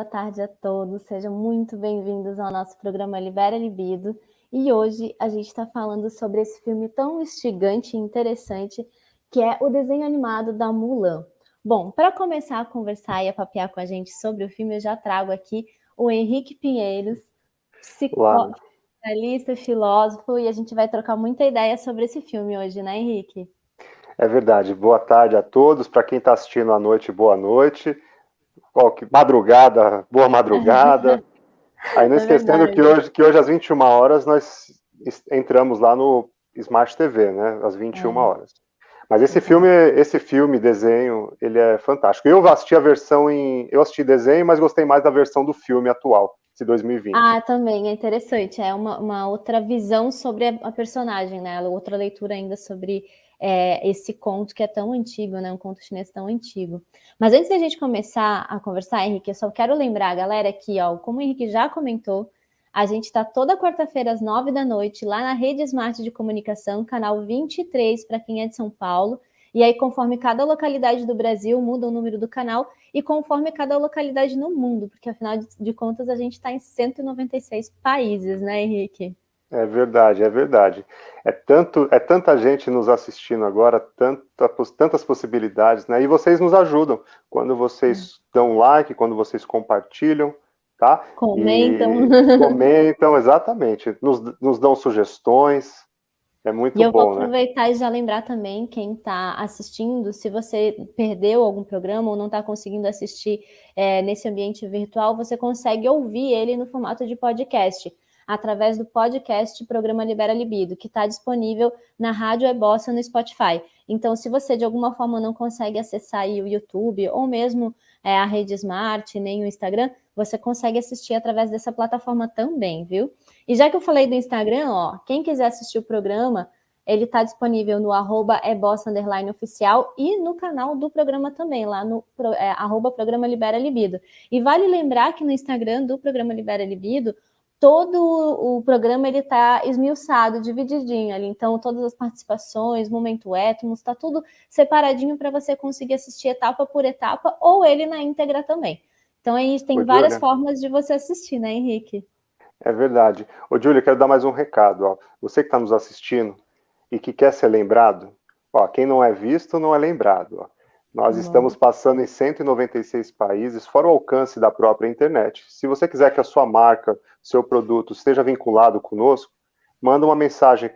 boa tarde a todos. Sejam muito bem-vindos ao nosso programa Libera Libido. E hoje a gente está falando sobre esse filme tão instigante e interessante, que é o desenho animado da Mulan. Bom, para começar a conversar e a papear com a gente sobre o filme, eu já trago aqui o Henrique Pinheiros, psicólogo, filósofo, e a gente vai trocar muita ideia sobre esse filme hoje, né, Henrique? É verdade. Boa tarde a todos. Para quem está assistindo à noite, boa noite. Madrugada, boa madrugada. Aí não esquecendo que hoje às 21 horas nós entramos lá no Smart TV, né? Às 21 horas. Mas esse filme, desenho, ele é fantástico. Eu assisti a versão eu assisti desenho, mas gostei mais da versão do filme atual, de 2020. Ah, também é interessante. É uma outra visão sobre a personagem, né? Outra leitura ainda sobre esse conto que é tão antigo, né? Um conto chinês tão antigo. Mas antes da gente começar a conversar, Henrique, eu só quero lembrar a galera que, ó, como o Henrique já comentou, a gente está toda quarta-feira às 9 da noite lá na Rede Smart de Comunicação, canal 23 para quem é de São Paulo. E aí, conforme cada localidade do Brasil, muda o número do canal e conforme cada localidade no mundo, porque afinal de contas a gente está em 196 países, né, Henrique? É verdade, é verdade. É tanta gente nos assistindo agora, tantas possibilidades, né? E vocês nos ajudam quando vocês dão like, quando vocês compartilham, tá? Comentam. Comentam, exatamente. Nos dão sugestões. É muito bom, né? E eu vou aproveitar e já lembrar também, quem está assistindo, se você perdeu algum programa ou não está conseguindo assistir nesse ambiente virtual, você consegue ouvir ele no formato de podcast, através do podcast Programa Libera Libido, que está disponível na Rádio Ebossa no Spotify. Então, se você de alguma forma não consegue acessar aí o YouTube, ou mesmo a Rede Smart, nem o Instagram, você consegue assistir através dessa plataforma também, viu? E já que eu falei do Instagram, ó, quem quiser assistir o programa, ele está disponível no @ebossa_oficial e no canal do programa também, lá no @Programa Libera Libido. E vale lembrar que no Instagram do Programa Libera Libido, todo o programa ele está esmiuçado, divididinho ali. Então, todas as participações, momento étmos, está tudo separadinho para você conseguir assistir etapa por etapa, ou ele na íntegra também. Então, aí tem várias formas de você assistir, né, Henrique? É verdade. Ô, Júlia, eu quero dar mais um recado. Ó. Você que está nos assistindo e que quer ser lembrado, ó, quem não é visto não é lembrado. Ó. Nós estamos passando em 196 países, fora o alcance da própria internet. Se você quiser que a sua marca, seu produto esteja vinculado conosco, manda uma mensagem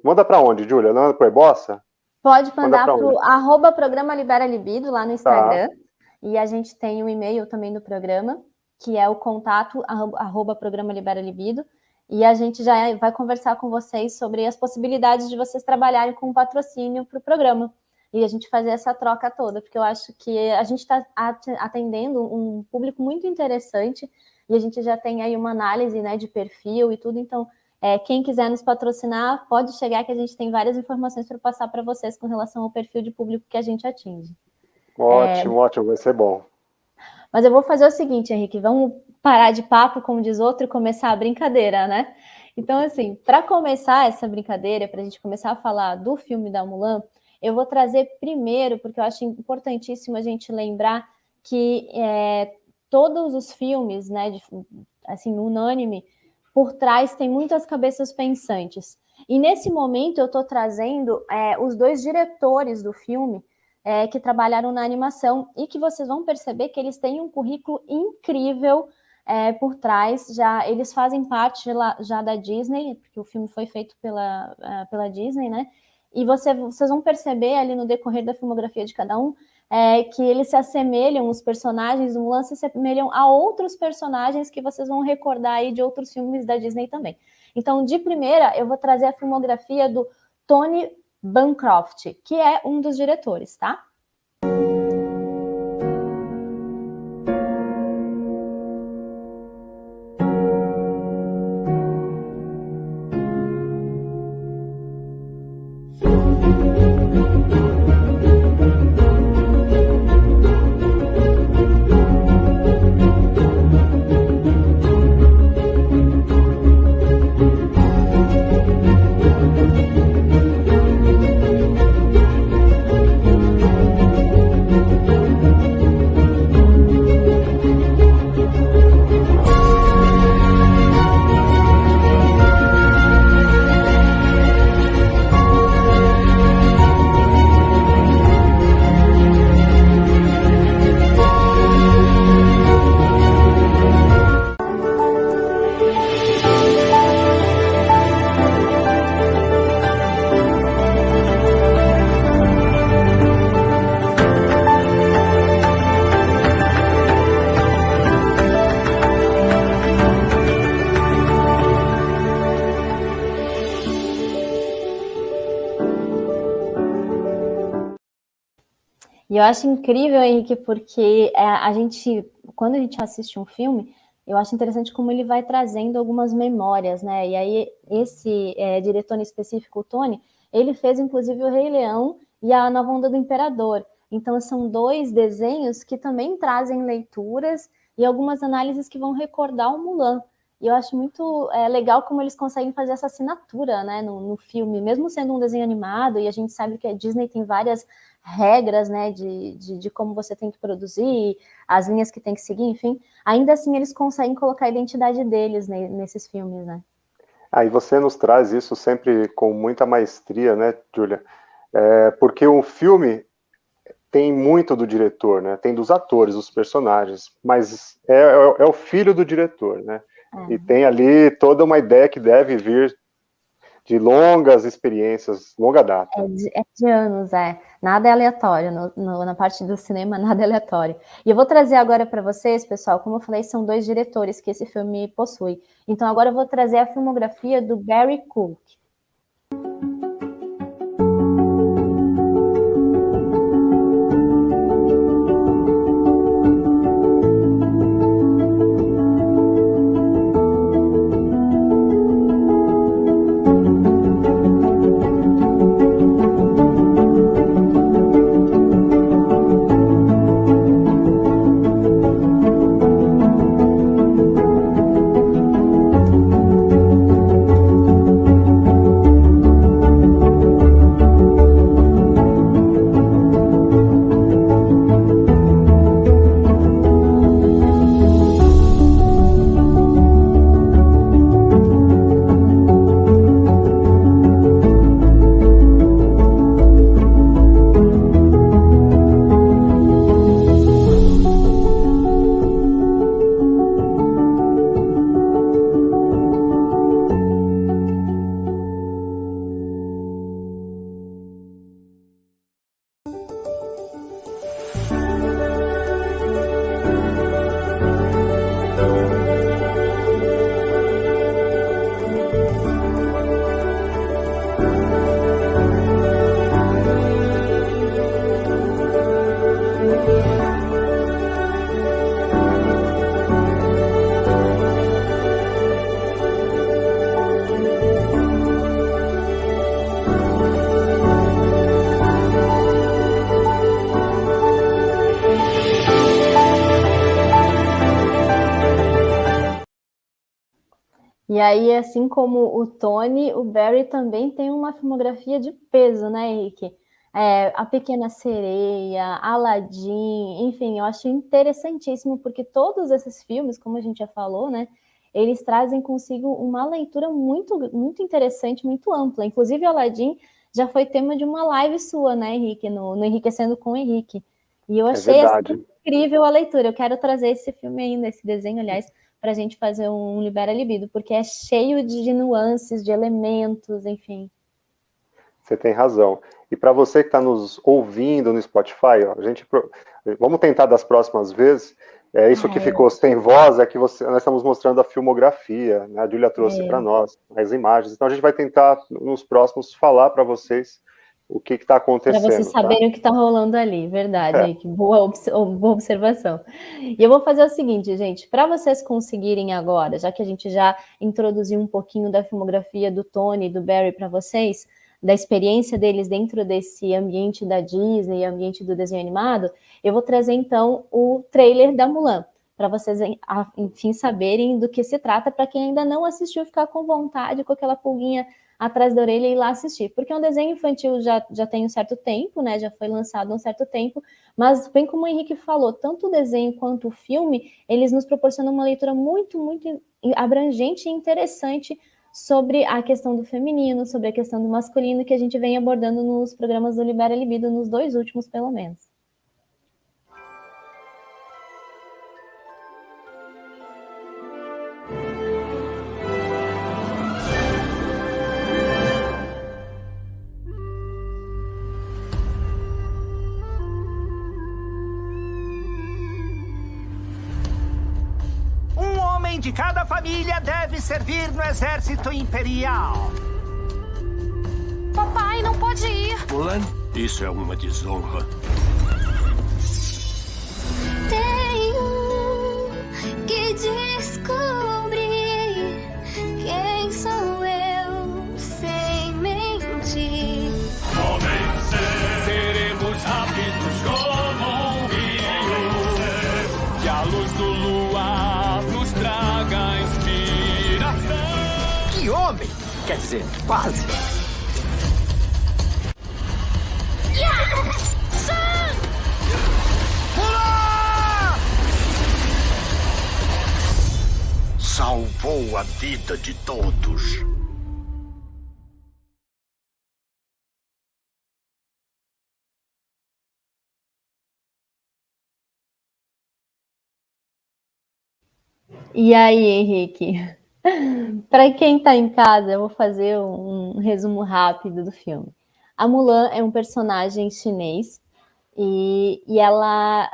Manda para onde, Júlia? Manda para o Ebossa? Pode mandar para o @Programa Libera Libido lá no Instagram. Tá. E a gente tem o e-mail também do programa, que é o contato @Programa Libera Libido. E a gente já vai conversar com vocês sobre as possibilidades de vocês trabalharem com patrocínio para o programa. E a gente fazer essa troca toda, porque eu acho que a gente está atendendo um público muito interessante e a gente já tem aí uma análise, né, de perfil e tudo. Então, quem quiser nos patrocinar, pode chegar que a gente tem várias informações para passar para vocês com relação ao perfil de público que a gente atinge. Ótimo, vai ser bom. Mas eu vou fazer o seguinte, Henrique, vamos parar de papo, como diz outro, e começar a brincadeira, né? Então, assim, para começar essa brincadeira, para a gente começar a falar do filme da Mulan, eu vou trazer primeiro, porque eu acho importantíssimo a gente lembrar que todos os filmes, né, assim, unânime, por trás tem muitas cabeças pensantes. E nesse momento eu estou trazendo os dois diretores do filme que trabalharam na animação e que vocês vão perceber que eles têm um currículo incrível por trás. Eles fazem parte já da Disney, porque o filme foi feito pela Disney, né? E vocês vão perceber ali no decorrer da filmografia de cada um que eles se assemelham, os personagens do Mulan se assemelham a outros personagens que vocês vão recordar aí de outros filmes da Disney também. Então, de primeira, eu vou trazer a filmografia do Tony Bancroft, que é um dos diretores, tá? E eu acho incrível, Henrique, porque quando a gente assiste um filme, eu acho interessante como ele vai trazendo algumas memórias, né? E aí, esse diretor em específico, o Tony, ele fez, inclusive, o Rei Leão e a Nova Onda do Imperador. Então, são 2 desenhos que também trazem leituras e algumas análises que vão recordar o Mulan. E eu acho muito legal como eles conseguem fazer essa assinatura, né, no filme, mesmo sendo um desenho animado, e a gente sabe que a Disney tem várias regras, né, de como você tem que produzir, as linhas que tem que seguir, enfim, ainda assim eles conseguem colocar a identidade deles nesses filmes, né. E você nos traz isso sempre com muita maestria, né, Júlia? Porque o filme tem muito do diretor, né? Tem dos atores, dos personagens, mas é o filho do diretor, né? E tem ali toda uma ideia que deve vir de longas experiências, longa data. É de anos, nada é aleatório, na parte do cinema nada é aleatório. E eu vou trazer agora para vocês, pessoal, como eu falei, são 2 diretores que esse filme possui. Então agora eu vou trazer a filmografia do Barry Cook. E aí, assim como o Tony, o Barry também tem uma filmografia de peso, né, Henrique? A Pequena Sereia, Aladdin, enfim, eu acho interessantíssimo, porque todos esses filmes, como a gente já falou, né, eles trazem consigo uma leitura muito, muito interessante, muito ampla. Inclusive, Aladdin já foi tema de uma live sua, né, Henrique, no Enriquecendo com o Henrique. E eu achei incrível a leitura. Eu quero trazer esse filme ainda, esse desenho, aliás, para a gente fazer um Libera Libido, porque é cheio de nuances, de elementos, enfim. Você tem razão. E para você que está nos ouvindo no Spotify, vamos tentar das próximas vezes. Isso que ficou sem voz é que nós estamos mostrando a filmografia, né? A Júlia trouxe para nós as imagens. Então a gente vai tentar nos próximos falar para vocês o que está acontecendo. Para vocês saberem o que está rolando ali, verdade. Que boa observação. E eu vou fazer o seguinte, gente, para vocês conseguirem agora, já que a gente já introduziu um pouquinho da filmografia do Tony e do Barry para vocês, da experiência deles dentro desse ambiente da Disney, ambiente do desenho animado, eu vou trazer então o trailer da Mulan, para vocês, enfim, saberem do que se trata, para quem ainda não assistiu, ficar com vontade, com aquela pulguinha atrás da orelha e ir lá assistir, porque um desenho infantil já tem um certo tempo, né, já foi lançado há um certo tempo, mas bem como o Henrique falou, tanto o desenho quanto o filme, eles nos proporcionam uma leitura muito, muito abrangente e interessante sobre a questão do feminino, sobre a questão do masculino, que a gente vem abordando nos programas do Libera Libido, nos 2 últimos, pelo menos. De cada família deve servir no exército imperial. Papai não pode ir. Mulan, isso é uma desonra. Quer dizer, quase. Mulan! Salvou a vida de todos. E aí, Henrique? Para quem está em casa, eu vou fazer um resumo rápido do filme. A Mulan é um personagem chinês e ela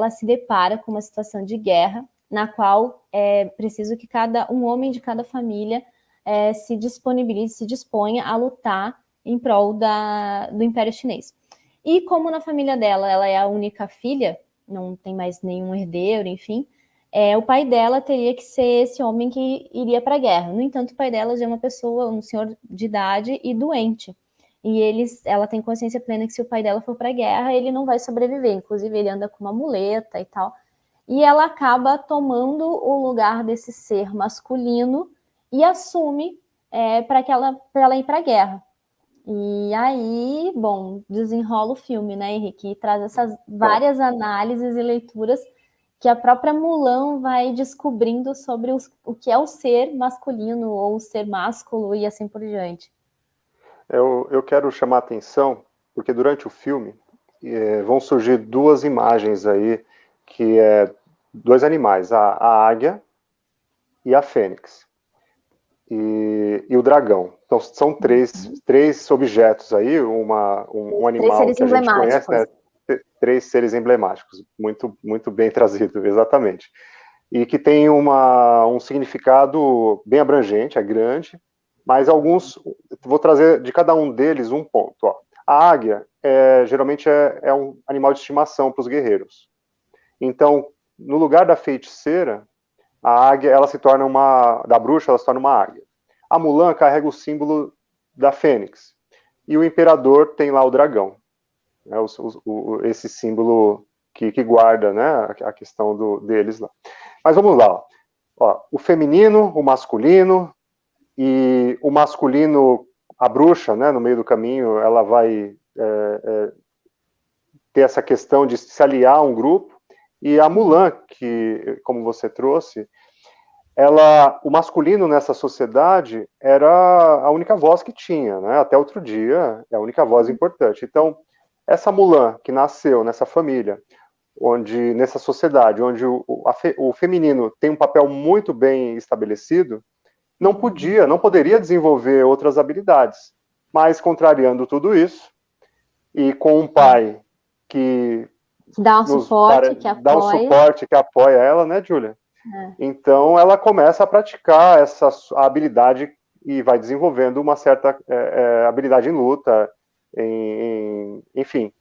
se depara com uma situação de guerra na qual é preciso que um homem de cada família se disponibilize, se disponha a lutar em prol do Império Chinês. E como na família dela ela é a única filha, não tem mais nenhum herdeiro, enfim, o pai dela teria que ser esse homem que iria para a guerra. No entanto, o pai dela já é uma pessoa, um senhor de idade e doente. E ela tem consciência plena que se o pai dela for para a guerra, ele não vai sobreviver. Inclusive, ele anda com uma muleta e tal. E ela acaba tomando o lugar desse ser masculino e assume para ela ir para a guerra. E aí, bom, desenrola o filme, né, Henrique? E traz essas várias análises e leituras que a própria Mulan vai descobrindo sobre o que é o ser masculino ou o ser másculo e assim por diante. Eu quero chamar a atenção, porque durante o filme vão surgir duas imagens aí, que é dois animais, a águia e a fênix, e o dragão. Então são três objetos aí, um animal que a gente conhece, né? Três seres emblemáticos, muito, muito bem trazido, exatamente. E que tem um significado bem abrangente, é grande, mas vou trazer de cada um deles um ponto. Ó. A águia, geralmente, é um animal de estimação para os guerreiros. Então, no lugar da feiticeira, a águia, ela se torna da bruxa, ela se torna uma águia. A Mulan carrega o símbolo da fênix, e o imperador tem lá o dragão. Esse símbolo que guarda, né, a questão deles lá. Mas vamos lá. Ó, o feminino, o masculino, e o masculino, a bruxa, né, no meio do caminho, ela vai ter essa questão de se aliar a um grupo, e a Mulan, que, como você trouxe, o masculino nessa sociedade era a única voz que tinha, né, até outro dia, é a única voz importante. Então, essa Mulan, que nasceu nessa família, nessa sociedade, onde o feminino tem um papel muito bem estabelecido, não poderia desenvolver outras habilidades. Mas, contrariando tudo isso, e com um pai que dá um suporte, que apoia ela, né, Júlia? Então, ela começa a praticar a habilidade e vai desenvolvendo uma certa habilidade em luta, enfim,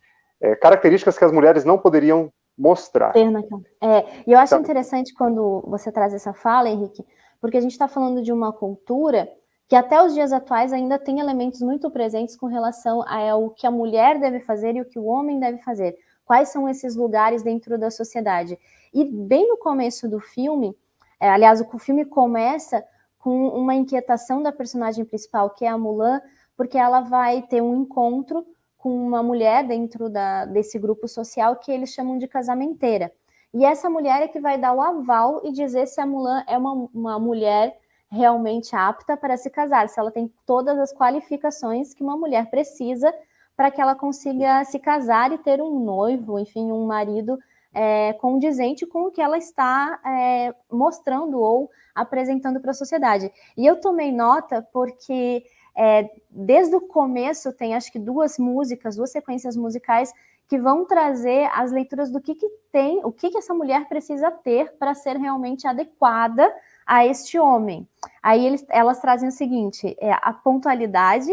características que as mulheres não poderiam mostrar. E eu acho interessante quando você traz essa fala, Henrique, porque a gente está falando de uma cultura que até os dias atuais ainda tem elementos muito presentes com relação ao que a mulher deve fazer e o que o homem deve fazer. Quais são esses lugares dentro da sociedade? E bem no começo do filme, aliás, o filme começa com uma inquietação da personagem principal, que é a Mulan, porque ela vai ter um encontro com uma mulher dentro desse grupo social que eles chamam de casamenteira. E essa mulher é que vai dar o aval e dizer se a Mulan é uma mulher realmente apta para se casar, se ela tem todas as qualificações que uma mulher precisa para que ela consiga se casar e ter um noivo, enfim, um marido condizente com o que ela está mostrando ou apresentando para a sociedade. E eu tomei nota porque desde o começo tem acho que duas sequências musicais que vão trazer as leituras do que tem, o que essa mulher precisa ter para ser realmente adequada a este homem. Aí elas trazem o seguinte, a pontualidade,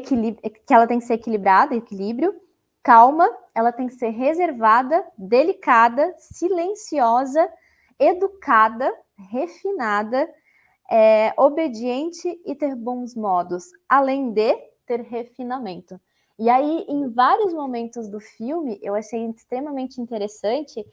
que ela tem que ser equilibrada, equilíbrio, calma, ela tem que ser reservada, delicada, silenciosa, educada, refinada, obediente e ter bons modos, além de ter refinamento. E aí, em vários momentos do filme, eu achei extremamente interessante,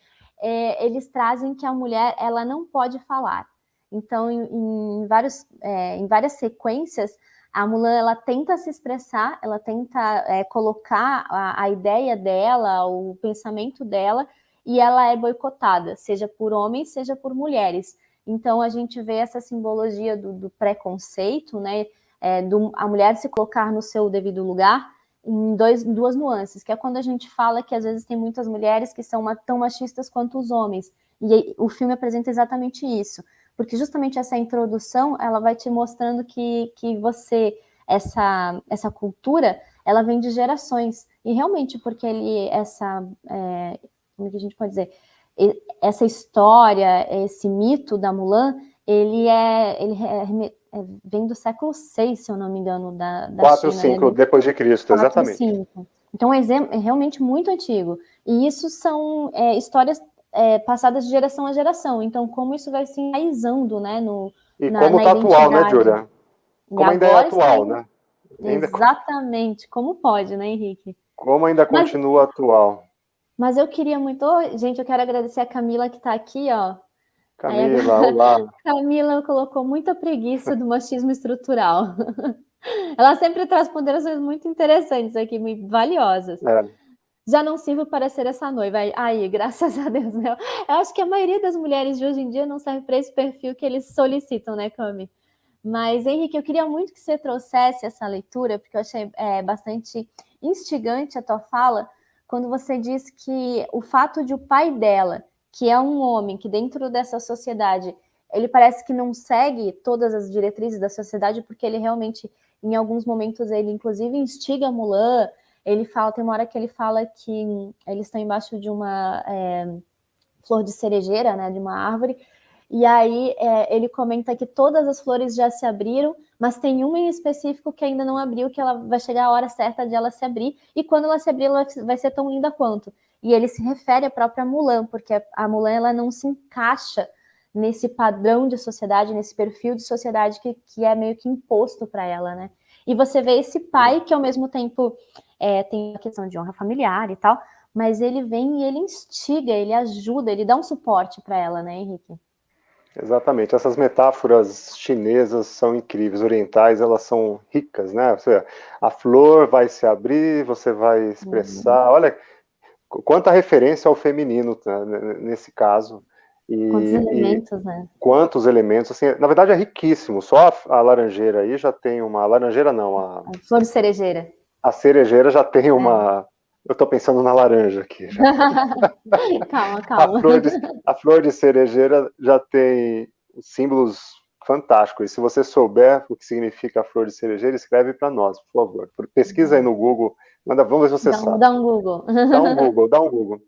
eles trazem que a mulher ela não pode falar. Então, em várias sequências, a Mulan, ela tenta se expressar, ela tenta colocar a ideia dela, o pensamento dela, e ela é boicotada, seja por homens, seja por mulheres. Então, a gente vê essa simbologia do preconceito, né? A mulher se colocar no seu devido lugar, em duas nuances, que é quando a gente fala que às vezes tem muitas mulheres que são tão machistas quanto os homens. E o filme apresenta exatamente isso. Porque justamente essa introdução, ela vai te mostrando que essa cultura, ela vem de gerações. E realmente, porque como é que a gente pode dizer? Essa história, esse mito da Mulan, ele vem do século VI, se eu não me engano, da 4, China. 5 depois de Cristo, 4, exatamente. 5. Então é realmente muito antigo. E isso são histórias passadas de geração a geração. Então, como isso vai se enraizando, né, como está atual, né, Júlia? Como ainda é atual, né? Exatamente. Como pode, né, Henrique? Como ainda continua atual. Mas eu queria muito... Gente, eu quero agradecer a Camila que está aqui, ó. Camila, olá. Camila colocou muita preguiça do machismo estrutural. Ela sempre traz ponderações muito interessantes aqui, muito valiosas. Já não sirvo para ser essa noiva. Aí, graças a Deus, né? Eu acho que a maioria das mulheres de hoje em dia não serve para esse perfil que eles solicitam, né, Cami? Mas, Henrique, eu queria muito que você trouxesse essa leitura, porque eu achei bastante instigante a tua fala, quando você diz que o fato de o pai dela, que é um homem que dentro dessa sociedade, ele parece que não segue todas as diretrizes da sociedade, porque ele realmente, em alguns momentos, ele inclusive instiga a Mulan. Ele fala, tem uma hora que ele fala que eles estão embaixo de uma flor de cerejeira, né, de uma árvore, e aí ele comenta que todas as flores já se abriram, mas tem uma em específico que ainda não abriu, que ela vai chegar a hora certa de ela se abrir, e quando ela se abrir, ela vai ser tão linda quanto. E ele se refere à própria Mulan, porque a Mulan, ela não se encaixa nesse padrão de sociedade, nesse perfil de sociedade que é meio que imposto para ela, né? E você vê esse pai que, ao mesmo tempo, tem a questão de honra familiar e tal, mas ele vem e ele instiga, ele ajuda, ele dá um suporte para ela, né, Henrique? Exatamente. Essas metáforas chinesas são incríveis, orientais, elas são ricas, né? Ou seja, a flor vai se abrir, você vai expressar. Olha, quanta referência ao feminino, né, nesse caso. Quantos elementos, né? Quantos elementos, assim, na verdade é riquíssimo. Só a laranjeira aí já tem uma... Laranjeira não, a flor de cerejeira. A cerejeira já tem uma... Eu estou pensando na laranja aqui. Já. Calma. A flor de cerejeira já tem símbolos fantásticos. E se você souber o que significa a flor de cerejeira, escreve para nós, por favor. Pesquisa aí no Google. Vamos ver se você sabe. Dá um Google. Dá um Google.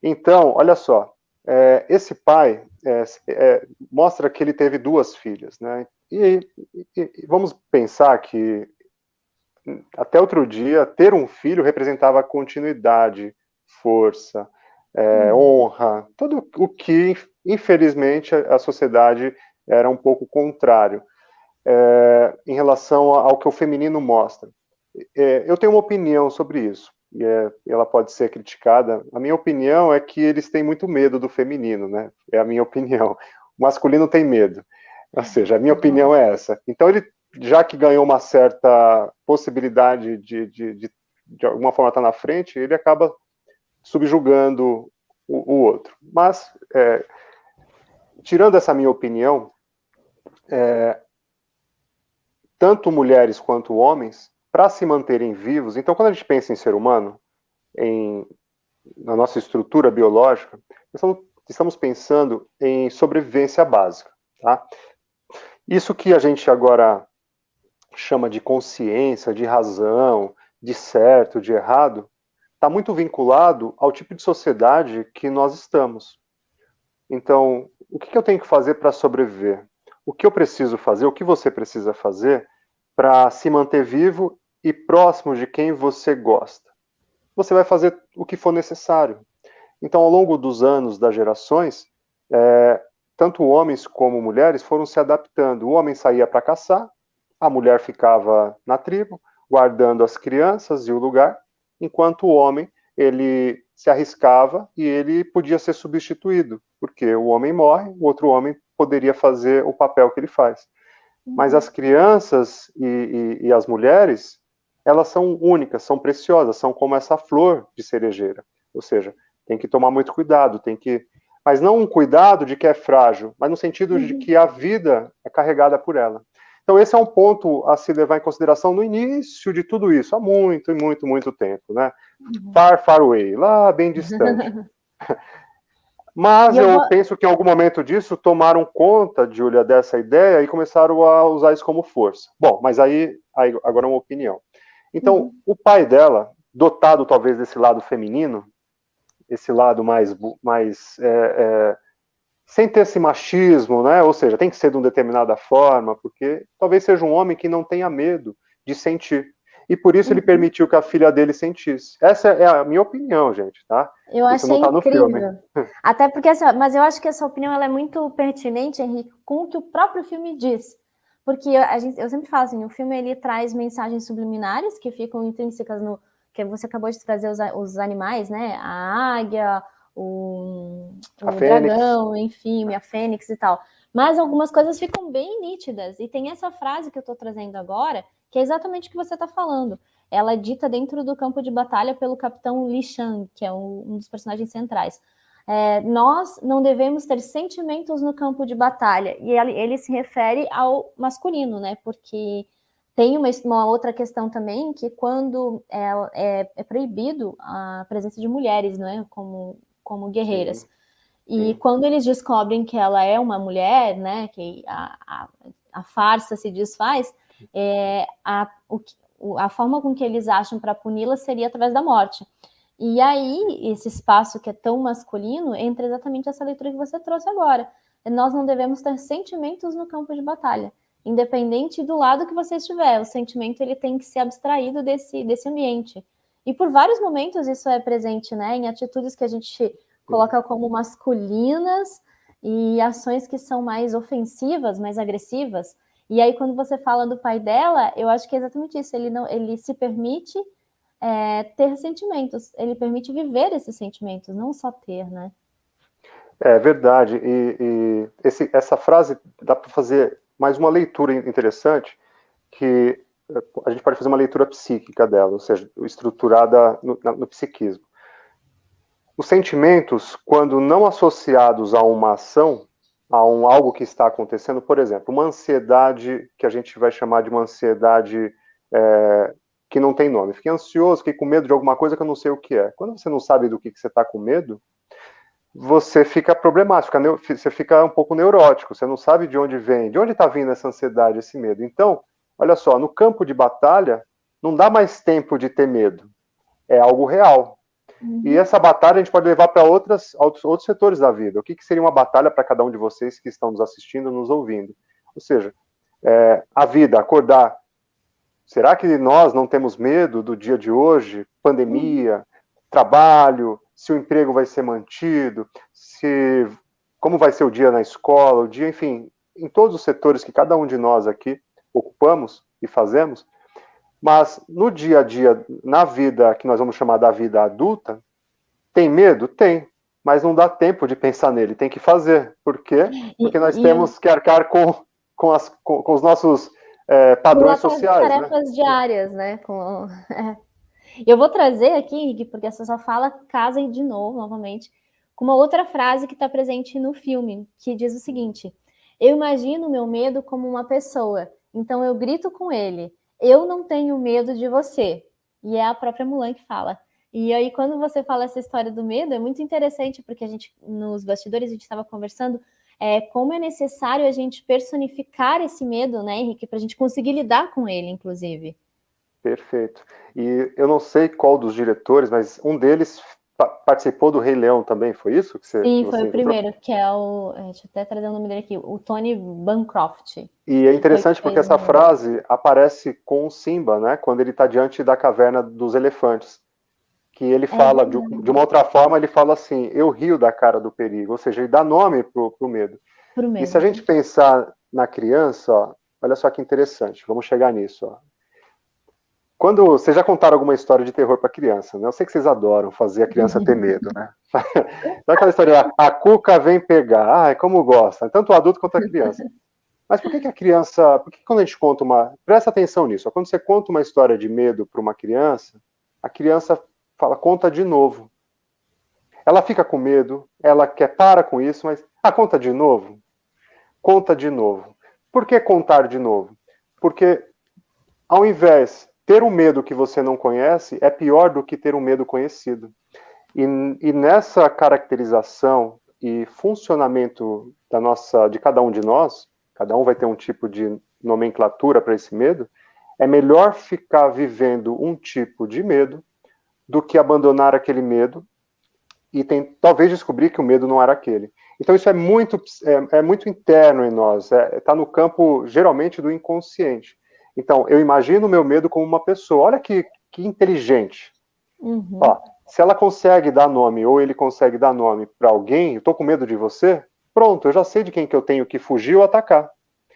Então, olha só. Esse pai mostra que ele teve 2 filhas, né? E vamos pensar que até outro dia, ter um filho representava continuidade, força, honra, tudo o que, infelizmente, a sociedade era um pouco contrário em relação ao que o feminino mostra. Eu tenho uma opinião sobre isso, e ela pode ser criticada. A minha opinião é que eles têm muito medo do feminino, né? É a minha opinião. O masculino tem medo. Ou seja, a minha opinião é essa. Então, ele, já que ganhou uma certa possibilidade de alguma forma estar na frente, ele acaba subjugando o outro. Mas, tirando essa minha opinião, tanto mulheres quanto homens, para se manterem vivos, então quando a gente pensa em ser humano, na nossa estrutura biológica, estamos pensando em sobrevivência básica, tá? Isso que a gente agora chama de consciência, de razão, de certo, de errado, está muito vinculado ao tipo de sociedade que nós estamos. Então, o que eu tenho que fazer para sobreviver? O que eu preciso fazer, o que você precisa fazer para se manter vivo e próximo de quem você gosta? Você vai fazer o que for necessário. Então, ao longo dos anos, das gerações, tanto homens como mulheres foram se adaptando. O homem saía para caçar, a mulher ficava na tribo, guardando as crianças e o lugar, enquanto o homem, ele se arriscava e ele podia ser substituído, porque o homem morre, o outro homem poderia fazer o papel que ele faz. Mas as crianças e as mulheres, elas são únicas, são preciosas, são como essa flor de cerejeira. Ou seja, tem que tomar muito cuidado, mas não um cuidado de que é frágil, mas no sentido de que a vida é carregada por ela. Então esse é um ponto a se levar em consideração no início de tudo isso, há muito, muito, muito tempo, né? Far, far away, lá bem distante. Mas eu penso que em algum momento disso tomaram conta, Júlia, dessa ideia e começaram a usar isso como força. Bom, mas aí agora é uma opinião. Então, o pai dela, dotado talvez desse lado feminino, esse lado mais sem ter esse machismo, né? Ou seja, tem que ser de uma determinada forma, porque talvez seja um homem que não tenha medo de sentir. E por isso ele permitiu que a filha dele sentisse. Essa é a minha opinião, gente, tá? Eu achei incrível. Até porque, mas eu acho que essa opinião ela é muito pertinente, Henrique, com o que o próprio filme diz. Porque eu sempre falo assim, o filme ele traz mensagens subliminares que ficam intrínsecas no que você acabou de trazer os animais, né? A águia, o dragão, enfim, a fênix e tal. Mas algumas coisas ficam bem nítidas. E tem essa frase que eu estou trazendo agora, que é exatamente o que você está falando. Ela é dita dentro do campo de batalha pelo capitão Li Shang, que é um dos personagens centrais. Nós não devemos ter sentimentos no campo de batalha. E ele se refere ao masculino, né? Porque tem uma outra questão também, que quando é proibido a presença de mulheres, não é? Como guerreiras. Sim. E quando eles descobrem que ela é uma mulher, né? Que a farsa se desfaz, a forma com que eles acham para puni-la seria através da morte. E aí, esse espaço que é tão masculino, entra exatamente essa leitura que você trouxe agora. Nós não devemos ter sentimentos no campo de batalha. Independente do lado que você estiver, o sentimento ele tem que ser abstraído desse ambiente. E por vários momentos isso é presente, né? Em atitudes que a gente coloca como masculinas e ações que são mais ofensivas, mais agressivas. E aí, quando você fala do pai dela, eu acho que é exatamente isso. Ele se permite ter sentimentos. Ele permite viver esses sentimentos, não só ter, né? É verdade. E essa frase dá para fazer mais uma leitura interessante, que a gente pode fazer uma leitura psíquica dela, ou seja, estruturada no psiquismo. Os sentimentos, quando não associados a uma ação, a algo que está acontecendo, por exemplo, uma ansiedade que a gente vai chamar de uma ansiedade que não tem nome. Fiquei ansioso, fiquei com medo de alguma coisa que eu não sei o que é. Quando você não sabe do que você está com medo, você fica problemático, você fica um pouco neurótico, você não sabe de onde vem, de onde está vindo essa ansiedade, esse medo. Então, olha só, no campo de batalha, não dá mais tempo de ter medo. É algo real. E essa batalha a gente pode levar para outros setores da vida. O que seria uma batalha para cada um de vocês que estão nos assistindo, nos ouvindo? Ou seja, a vida, acordar. Será que nós não temos medo do dia de hoje? Pandemia, trabalho, se o emprego vai ser mantido, como vai ser o dia na escola, o dia, enfim, em todos os setores que cada um de nós aqui ocupamos e fazemos. Mas no dia a dia, na vida que nós vamos chamar da vida adulta, tem medo? Tem, mas não dá tempo de pensar nele, tem que fazer. Por quê? Porque nós temos que arcar com os nossos padrões sociais. Tarefas diárias, né? Eu vou trazer aqui, Henrique, porque essa sua fala casa de novo, novamente, com uma outra frase que está presente no filme, que diz o seguinte: eu imagino o meu medo como uma pessoa, então eu grito com ele. Eu não tenho medo de você. E é a própria Mulan que fala. E aí, quando você fala essa história do medo, é muito interessante, porque a gente, nos bastidores, a gente estava conversando como é necessário a gente personificar esse medo, né, Henrique, para a gente conseguir lidar com ele, inclusive. Perfeito. E eu não sei qual dos diretores, mas um deles participou do Rei Leão também, foi isso? Sim, foi o primeiro, que é deixa eu até trazer o nome dele aqui, o Tony Bancroft. E é interessante porque essa frase aparece com o Simba, né? Quando ele está diante da caverna dos elefantes. Que ele fala, de uma outra forma, ele fala assim: eu rio da cara do perigo. Ou seja, ele dá nome pro medo. E se a gente pensar na criança, ó, olha só que interessante, vamos chegar nisso, ó. Quando vocês já contaram alguma história de terror para criança, né? Eu sei que vocês adoram fazer a criança ter medo, né? Sabe aquela história, a Cuca vem pegar, ai, como gosta, tanto o adulto quanto a criança. Mas por que a criança, por que quando a gente conta presta atenção nisso, quando você conta uma história de medo para uma criança, a criança fala, conta de novo. Ela fica com medo, ela quer para com isso, mas, conta de novo? Conta de novo. Por que contar de novo? Porque ao invés ter um medo que você não conhece, é pior do que ter um medo conhecido. E nessa caracterização e funcionamento de cada um de nós, cada um vai ter um tipo de nomenclatura para esse medo, é melhor ficar vivendo um tipo de medo do que abandonar aquele medo e talvez descobrir que o medo não era aquele. Então isso é muito interno em nós, está no campo, geralmente, do inconsciente. Então, eu imagino o meu medo como uma pessoa. Olha que inteligente. Uhum. Ó, se ela consegue dar nome, ou ele consegue dar nome para alguém, eu estou com medo de você, pronto, eu já sei de quem que eu tenho que fugir ou atacar.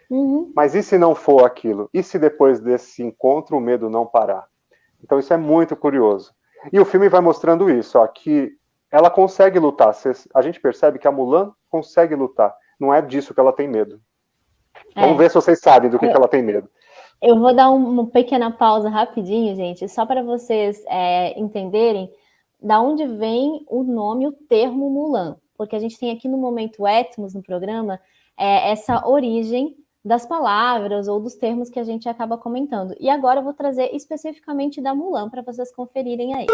Uhum. Mas e se não for aquilo? E se depois desse encontro o medo não parar? Então isso é muito curioso. E o filme vai mostrando isso, ó, que ela consegue lutar. A gente percebe que a Mulan consegue lutar. Não é disso que ela tem medo. Vamos ver se vocês sabem do que ela tem medo. Eu vou dar uma pequena pausa rapidinho, gente, só para vocês entenderem da onde vem o nome, o termo Mulan. Porque a gente tem aqui no Momento Etmos, no programa, essa origem das palavras ou dos termos que a gente acaba comentando. E agora eu vou trazer especificamente da Mulan para vocês conferirem aí.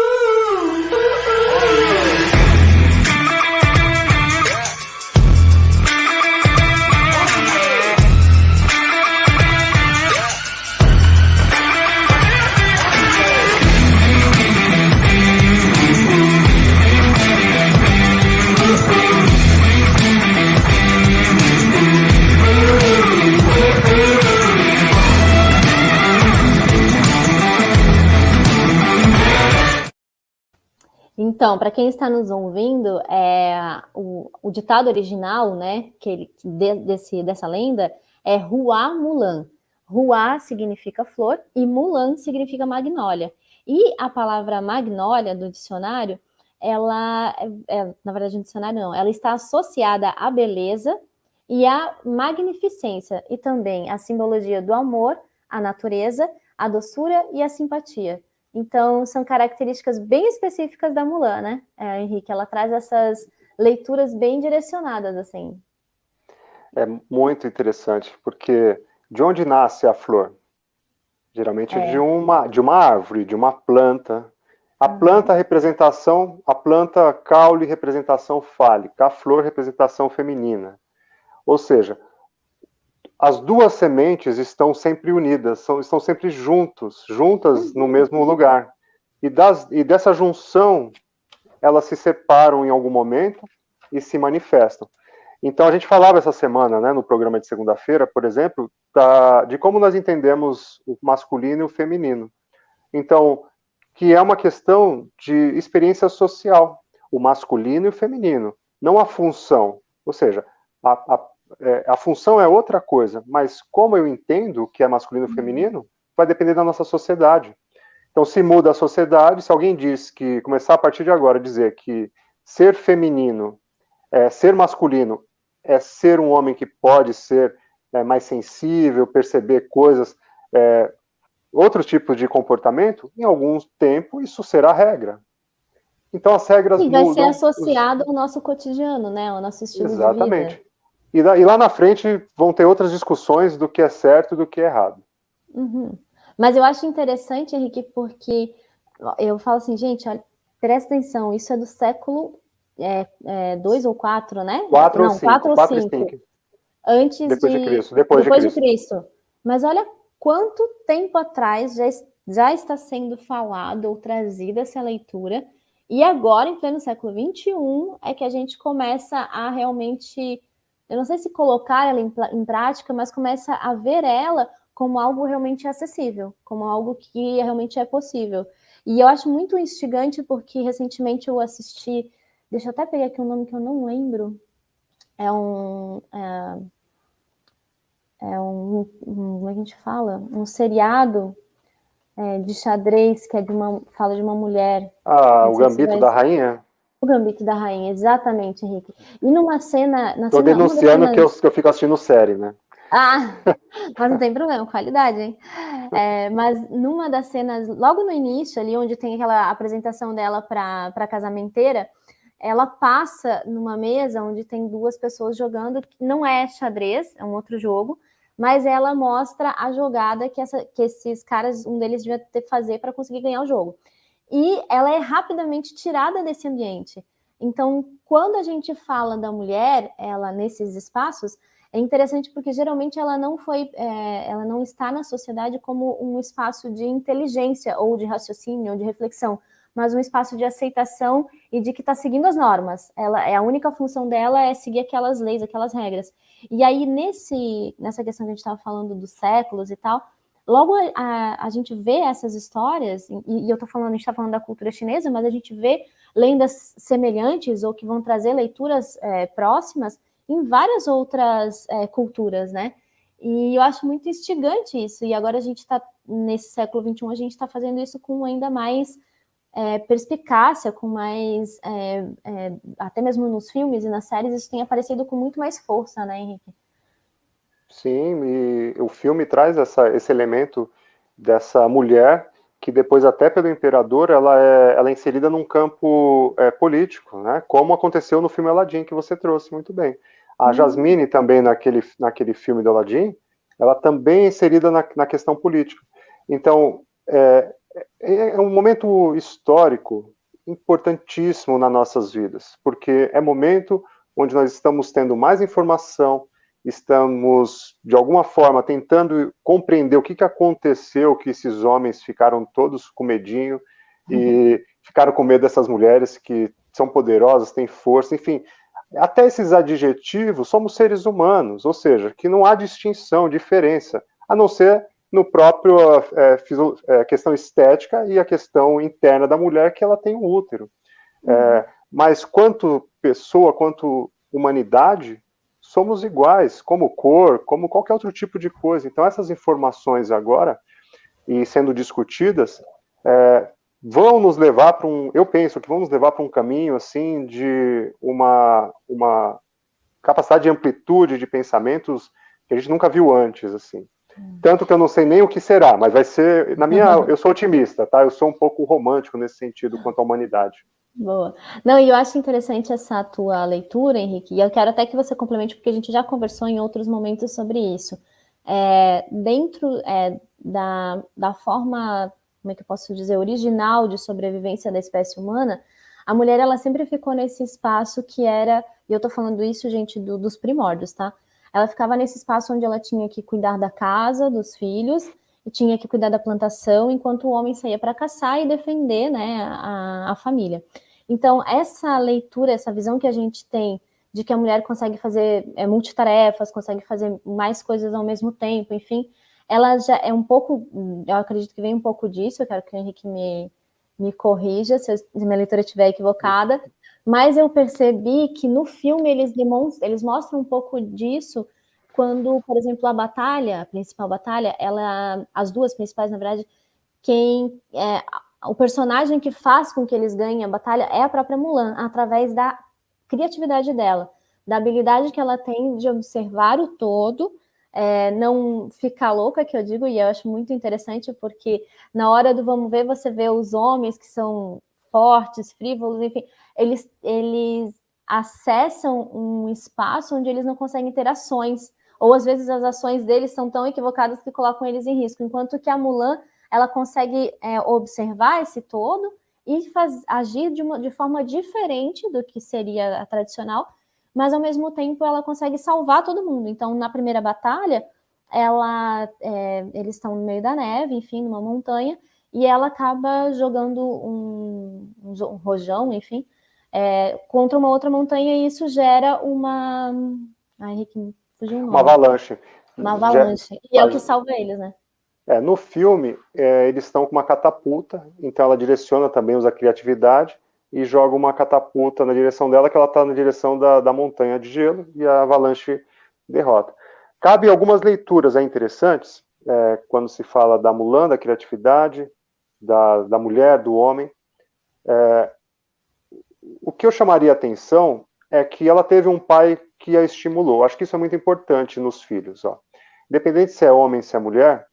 Então, para quem está nos ouvindo, o ditado original, né, dessa lenda, é Rua Mulan. Rua significa flor e Mulan significa magnólia. E a palavra magnólia do dicionário, ela, na verdade, no dicionário não, ela está associada à beleza e à magnificência, e também à simbologia do amor, à natureza, à doçura e à simpatia. Então, são características bem específicas da Mulan, né, Henrique? Ela traz essas leituras bem direcionadas, assim. É muito interessante, porque de onde nasce a flor? Geralmente de uma árvore, de uma planta. A planta, a planta caule, representação fálica, a flor, representação feminina. Ou seja, as duas sementes estão sempre unidas, estão sempre juntas no mesmo lugar. E dessa junção, elas se separam em algum momento e se manifestam. Então, a gente falava essa semana, né, no programa de segunda-feira, por exemplo, de como nós entendemos o masculino e o feminino. Então, que é uma questão de experiência social, o masculino e o feminino, não a função. Ou seja, a função é outra coisa, mas como eu entendo o que é masculino e feminino, vai depender da nossa sociedade. Então, se muda a sociedade, se alguém diz que, começar a partir de agora, dizer que ser feminino, ser masculino, é ser um homem que pode ser mais sensível, perceber coisas, outros tipos de comportamento, em algum tempo isso será regra. Então as regras mudam. E vai ser associado ao nosso cotidiano, né? Ao nosso estilo de vida. Exatamente. E lá na frente vão ter outras discussões do que é certo e do que é errado. Uhum. Mas eu acho interessante, Henrique, porque eu falo assim, gente, olha, presta atenção, isso é do século 2 ou 4, né? 4 ou 5. Antes depois de Cristo. Depois de Cristo. Mas olha quanto tempo atrás já está sendo falado ou trazida essa leitura, e agora, em pleno século XXI, é que a gente começa a realmente, eu não sei se colocar ela em prática, mas começa a ver ela como algo realmente acessível, como algo que realmente é possível. E eu acho muito instigante, porque recentemente eu assisti, deixa eu até pegar aqui um nome que eu não lembro, como a gente fala? Um seriado de xadrez, que fala de uma mulher. O Gambito da Rainha? O Gambito da Rainha, exatamente, Henrique. E numa cena... Tô denunciando que eu fico assistindo série, né? Ah, mas não tem problema, qualidade, hein? Mas numa das cenas, logo no início, ali onde tem aquela apresentação dela para a casamenteira, ela passa numa mesa onde tem duas pessoas jogando, que não é xadrez, é um outro jogo, mas ela mostra a jogada que esses caras, um deles devia ter que fazer para conseguir ganhar o jogo. E ela é rapidamente tirada desse ambiente. Então, quando a gente fala da mulher, ela nesses espaços, é interessante porque geralmente ela não está na sociedade como um espaço de inteligência, ou de raciocínio, ou de reflexão, mas um espaço de aceitação e de que está seguindo as normas. A única função dela é seguir aquelas leis, aquelas regras. E aí, nessa questão que a gente estava falando dos séculos e tal, logo a gente vê essas histórias, e eu tô falando, a gente está falando da cultura chinesa, mas a gente vê lendas semelhantes ou que vão trazer leituras próximas em várias outras culturas, né? E eu acho muito instigante isso. E agora a gente está, nesse século XXI, a gente está fazendo isso com ainda mais perspicácia, com mais... até mesmo nos filmes e nas séries, isso tem aparecido com muito mais força, né, Henrique? Sim, e o filme traz esse elemento dessa mulher que depois, até pelo imperador, ela é inserida num campo político, né? Como aconteceu no filme Aladdin, que você trouxe muito bem. A Jasmine também, naquele filme do Aladdin, ela também é inserida na questão política. Então, é um momento histórico importantíssimo nas nossas vidas, porque é momento onde nós estamos tendo mais informação, estamos, de alguma forma, tentando compreender o que aconteceu, que esses homens ficaram todos com medinho e ficaram com medo dessas mulheres que são poderosas, têm força, enfim. Até esses adjetivos, somos seres humanos, ou seja, que não há distinção, diferença, a não ser no próprio questão estética e a questão interna da mulher, que ela tem um útero. Mas quanto pessoa, quanto humanidade, somos iguais, como cor, como qualquer outro tipo de coisa. Então, essas informações agora, e sendo discutidas, vão nos levar para eu penso que vão nos levar para um caminho, assim, de uma capacidade de amplitude de pensamentos que a gente nunca viu antes, assim. Tanto que eu não sei nem o que será, mas vai ser, eu sou otimista, tá? Eu sou um pouco romântico nesse sentido quanto à humanidade. Boa. Não, e eu acho interessante essa tua leitura, Henrique, e eu quero até que você complemente, porque a gente já conversou em outros momentos sobre isso. Dentro da forma, como é que eu posso dizer, original de sobrevivência da espécie humana, a mulher, ela sempre ficou nesse espaço que era, e eu tô falando isso, gente, dos primórdios, tá? Ela ficava nesse espaço onde ela tinha que cuidar da casa, dos filhos, e tinha que cuidar da plantação, enquanto o homem saía para caçar e defender, né, a família. Então, essa leitura, essa visão que a gente tem de que a mulher consegue fazer multitarefas, consegue fazer mais coisas ao mesmo tempo, enfim, ela já é um pouco, eu acredito que vem um pouco disso, eu quero que o Henrique me corrija se minha leitura estiver equivocada, mas eu percebi que no filme eles mostram um pouco disso quando, por exemplo, a principal batalha, as duas principais, na verdade, o personagem que faz com que eles ganhem a batalha é a própria Mulan, através da criatividade dela, da habilidade que ela tem de observar o todo, não ficar louca, que eu digo, e eu acho muito interessante, porque na hora do vamos ver, você vê os homens que são fortes, frívolos, enfim, eles acessam um espaço onde eles não conseguem ter ações, ou às vezes as ações deles são tão equivocadas que colocam eles em risco, enquanto que a Mulan, ela consegue observar esse todo e agir de forma diferente do que seria a tradicional, mas ao mesmo tempo ela consegue salvar todo mundo. Então, na primeira batalha, eles estão no meio da neve, enfim, numa montanha, e ela acaba jogando um rojão, enfim, contra uma outra montanha, e isso gera uma... Ai, Henrique, fugiu o nome. Uma avalanche. Uma avalanche. E é o que salva eles, né? No filme, eles estão com uma catapulta, então ela direciona também, usa a criatividade, e joga uma catapulta na direção dela, que ela está na direção da montanha de gelo, e a avalanche derrota. Cabe algumas leituras interessantes, quando se fala da Mulan, da criatividade, da mulher, do homem. o que eu chamaria a atenção é que ela teve um pai que a estimulou. Acho que isso é muito importante nos filhos. Ó. Independente se é homem, se é mulher,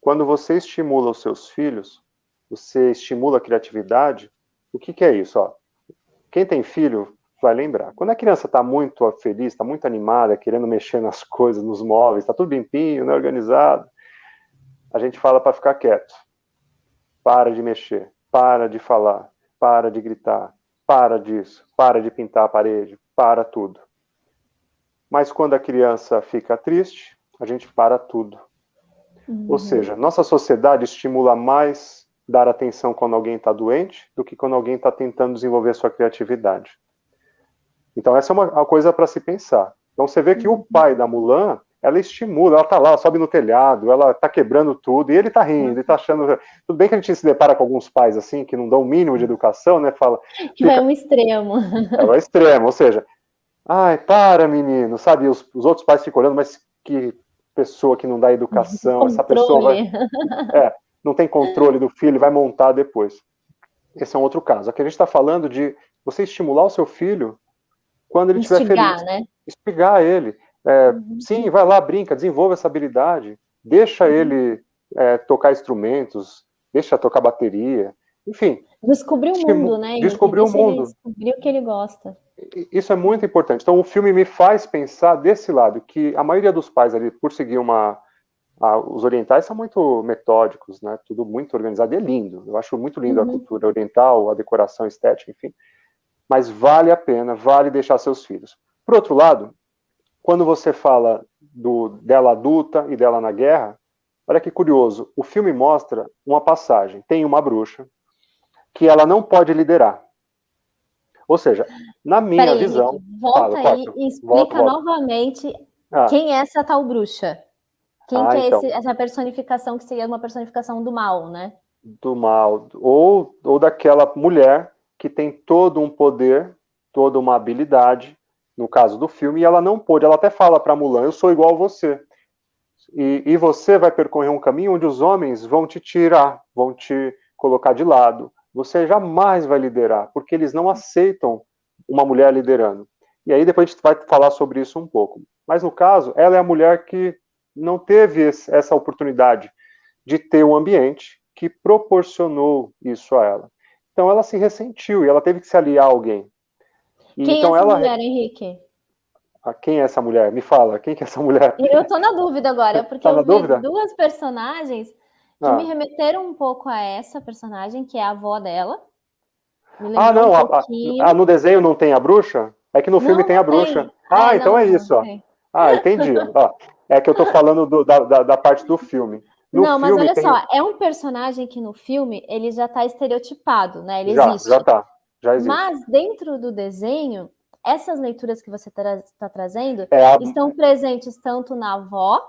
quando você estimula os seus filhos, você estimula a criatividade, o que é isso? Ó? Quem tem filho vai lembrar. Quando a criança está muito feliz, está muito animada, querendo mexer nas coisas, nos móveis, está tudo limpinho, né, organizado, a gente fala para ficar quieto. Para de mexer, para de falar, para de gritar, para disso, para de pintar a parede, para tudo. Mas quando a criança fica triste, a gente para tudo. Ou seja, nossa sociedade estimula mais dar atenção quando alguém está doente do que quando alguém está tentando desenvolver sua criatividade. Então essa é uma coisa para se pensar. Então você vê que o pai da Mulan, ela estimula, ela está lá, sobe no telhado, ela está quebrando tudo, e ele está rindo, ele está achando... Tudo bem que a gente se depara com alguns pais assim, que não dão o mínimo de educação, né? Fala, Que vai um extremo. É o extremo, ou seja, ai, para, menino, sabe? Os outros pais ficam olhando, mas que pessoa que não dá educação, essa pessoa vai... não tem controle do filho, vai montar depois. Esse é um outro caso. Aqui a gente está falando de você estimular o seu filho quando ele estiver feliz. Né? Instigar ele. Sim, vai lá, brinca, desenvolva essa habilidade, deixa ele tocar instrumentos, deixa tocar bateria, enfim. Descobrir o mundo, né? Descobrir o mundo. Descobrir o que ele gosta. Isso é muito importante. Então, o filme me faz pensar desse lado, que a maioria dos pais ali, por seguir os orientais são muito metódicos, né? Tudo muito organizado e é lindo. Eu acho muito lindo a cultura oriental, a decoração estética, enfim. Mas vale a pena, vale deixar seus filhos. Por outro lado, quando você fala dela adulta e dela na guerra, olha que curioso, o filme mostra uma passagem. Tem uma bruxa que ela não pode liderar. Ou seja, na minha visão... Henrique, volta aí e explica novamente quem é essa tal bruxa. Quem que é então, essa personificação que seria uma personificação do mal, né? Do mal. Ou daquela mulher que tem todo um poder, toda uma habilidade, no caso do filme, e ela não pôde. Ela até fala para Mulan, eu sou igual a você. E você vai percorrer um caminho onde os homens vão te tirar, vão te colocar de lado. Você jamais vai liderar, porque eles não aceitam uma mulher liderando. E aí depois a gente vai falar sobre isso um pouco. Mas no caso, ela é a mulher que não teve essa oportunidade de ter um ambiente que proporcionou isso a ela. Então ela se ressentiu e ela teve que se aliar a alguém. E quem então é essa mulher, Henrique? Quem é essa mulher? Me fala, quem que é essa mulher? Eu tô na dúvida agora, porque eu vi duas personagens que me remeteram um pouco a essa personagem, que é a avó dela. Não, no desenho não tem a bruxa? É que no filme tem a bruxa. Então é isso. Entendi. É que eu tô falando da parte do filme. Mas olha só, é um personagem que no filme ele já tá estereotipado, né? Ele existe. Já existe. Mas dentro do desenho, essas leituras que você está trazendo estão presentes tanto na avó,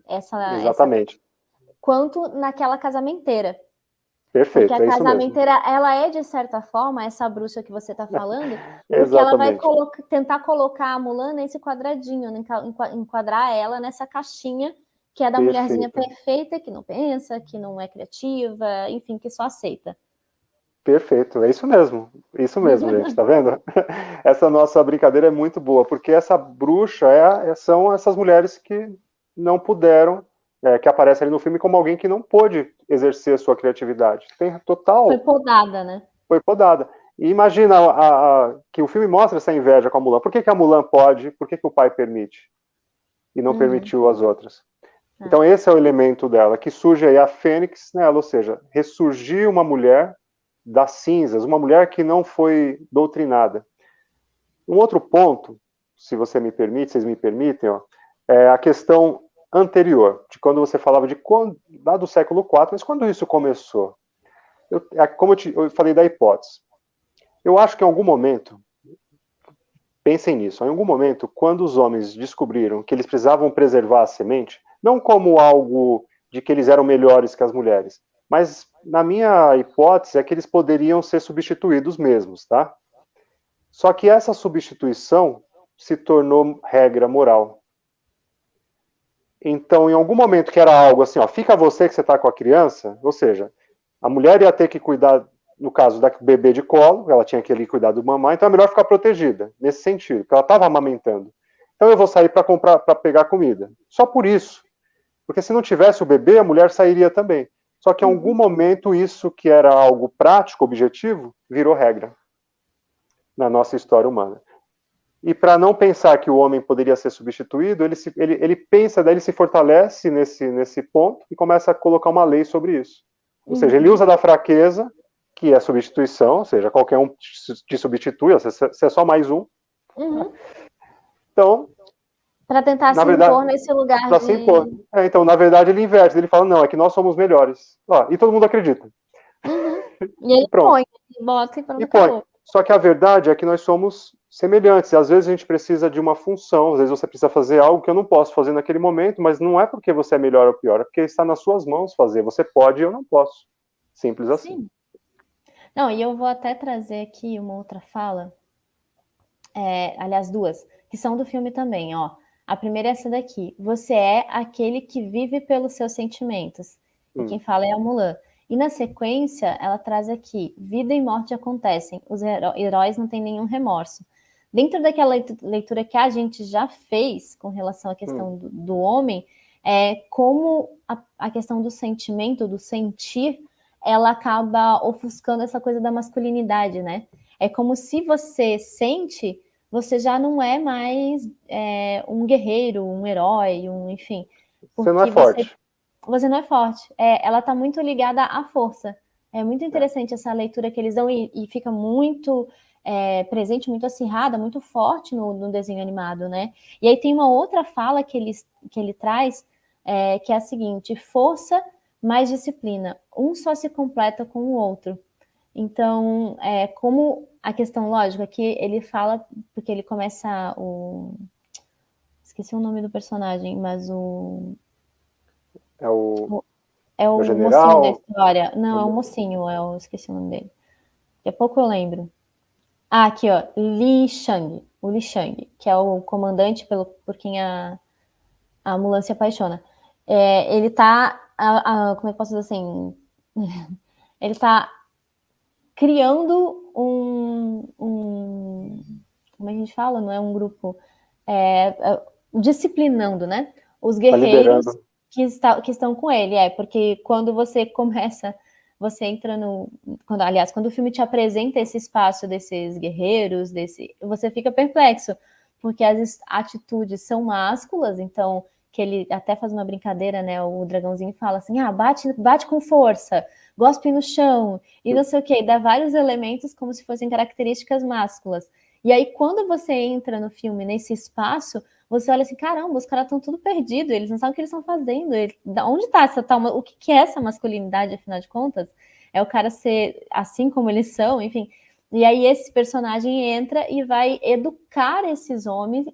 exatamente, quanto naquela casamenteira. Perfeito, porque a casamenteira, ela é, de certa forma, essa bruxa que você está falando, porque ela vai tentar colocar a Mulan nesse quadradinho, enquadrar ela nessa caixinha que é da mulherzinha perfeita, que não pensa, que não é criativa, enfim, que só aceita. Perfeito, é isso mesmo, gente, tá vendo? Essa nossa brincadeira é muito boa, porque essa bruxa são essas mulheres que não puderam, que aparecem ali no filme como alguém que não pôde exercer a sua criatividade. Tem total... Foi podada, né? Foi podada. E imagina que o filme mostra essa inveja com a Mulan. Por que a Mulan pode? Por que o pai permite? E não permitiu as outras? Então esse é o elemento dela, que surge aí a Fênix nela, ou seja, ressurgir uma mulher das cinzas, uma mulher que não foi doutrinada. Um outro ponto, se vocês me permitem, é a questão anterior, de quando você falava lá do século IV, mas quando isso começou? Como eu falei da hipótese, eu acho que em algum momento, pensem nisso, em algum momento, quando os homens descobriram que eles precisavam preservar a semente, não como algo de que eles eram melhores que as mulheres, mas na minha hipótese é que eles poderiam ser substituídos mesmos, tá? Só que essa substituição se tornou regra moral. Então, em algum momento que era algo assim, fica você que você está com a criança, ou seja, a mulher ia ter que cuidar no caso da bebê de colo, ela tinha aquele cuidado do mamãe, então é melhor ficar protegida, nesse sentido, porque ela estava amamentando. Então eu vou sair para pegar comida. Só por isso. Porque se não tivesse o bebê, a mulher sairia também. Só que em algum momento isso que era algo prático, objetivo, virou regra na nossa história humana. E para não pensar que o homem poderia ser substituído, ele pensa, daí ele se fortalece nesse ponto e começa a colocar uma lei sobre isso. Ou seja, ele usa da fraqueza, que é a substituição, ou seja, qualquer um te substitui, você é só mais um. Então, para tentar se impor nesse lugar de... se impor. Então, na verdade, ele inverte. Ele fala, não, é que nós somos melhores. E todo mundo acredita. E ele põe, ele bota e pronto, acabou. Só que a verdade é que nós somos semelhantes. E às vezes a gente precisa de uma função, às vezes você precisa fazer algo que eu não posso fazer naquele momento, mas não é porque você é melhor ou pior, é porque está nas suas mãos fazer. Você pode e eu não posso. Simples assim. Sim. Não, e eu vou até trazer aqui uma outra fala, aliás, duas, que são do filme também, ó. A primeira é essa daqui. Você é aquele que vive pelos seus sentimentos. E quem fala é a Mulan. E na sequência, ela traz aqui, vida e morte acontecem, os heróis não têm nenhum remorso. Dentro daquela leitura que a gente já fez com relação à questão do homem, como a questão do sentimento, do sentir, ela acaba ofuscando essa coisa da masculinidade, né? É como se você sente, você já não é mais um guerreiro, um herói, enfim. Você não é forte. Você não é forte. Ela está muito ligada à força. É muito interessante essa leitura que eles dão e fica muito presente, muito acirrada, muito forte no desenho animado, né? E aí tem uma outra fala que ele traz, que é a seguinte: força mais disciplina. Um só se completa com o outro. Então, como a questão lógica que ele fala, porque ele começa esqueci o nome do personagem, mas É o mocinho da história. Não, é o mocinho, esqueci o nome dele. Daqui a pouco eu lembro. Aqui, ó, Li Shang, o Li Shang, que é o comandante por quem a Mulan se apaixona. Ele tá, como é que posso dizer assim? Ele tá criando como a gente fala, não é um grupo, disciplinando, né? Os guerreiros que estão com ele, porque quando você começa, você entra quando o filme te apresenta esse espaço desses guerreiros, você fica perplexo, porque as atitudes são másculas, então, que ele até faz uma brincadeira, né, o dragãozinho fala assim, bate com força, gospe no chão, e não sei o que, dá vários elementos como se fossem características másculas. E aí, quando você entra no filme, nesse espaço, você olha assim, caramba, os caras estão tudo perdidos, eles não sabem o que eles estão fazendo, onde está o que é essa masculinidade, afinal de contas? É o cara ser assim como eles são, enfim. E aí esse personagem entra e vai educar esses homens,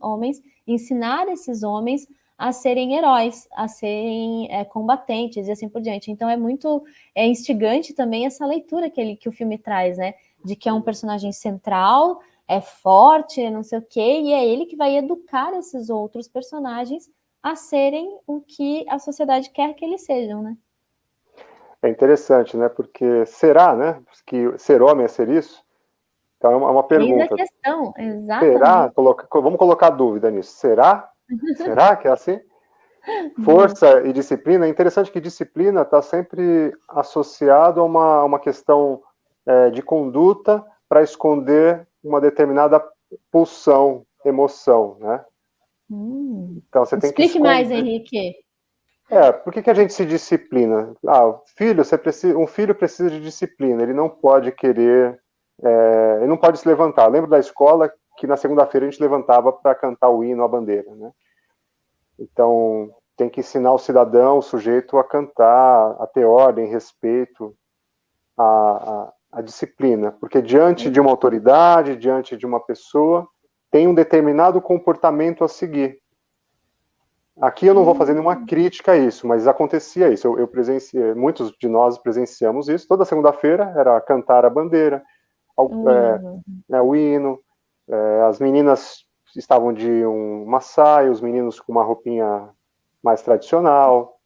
ensinar esses homens a serem heróis, a serem combatentes e assim por diante. Então é muito instigante também essa leitura que o filme traz, né? De que é um personagem central, é forte, não sei o quê, e é ele que vai educar esses outros personagens a serem o que a sociedade quer que eles sejam, né? É interessante, né? Porque será, né? Que ser homem é ser isso? Então é uma pergunta. Eis a questão, exatamente. Será? Vamos colocar dúvida nisso. Será? Será que é assim? Força e disciplina. É interessante que disciplina está sempre associado a uma questão de conduta para esconder uma determinada pulsão, emoção, né? Então você tem que esconder. Explique mais, Henrique. Por que a gente se disciplina? Um filho precisa de disciplina, ele não pode querer, ele não pode se levantar. Eu lembro da escola que na segunda-feira a gente levantava para cantar o hino, a bandeira, né? Então, tem que ensinar o cidadão, o sujeito a cantar, a ter ordem, respeito, a disciplina, porque diante de uma autoridade, diante de uma pessoa, tem um determinado comportamento a seguir. Aqui eu não vou fazer nenhuma crítica a isso, mas acontecia isso, eu presenciei, muitos de nós presenciamos isso, toda segunda-feira era cantar a bandeira, o hino, as meninas estavam de uma saia, os meninos com uma roupinha mais tradicional,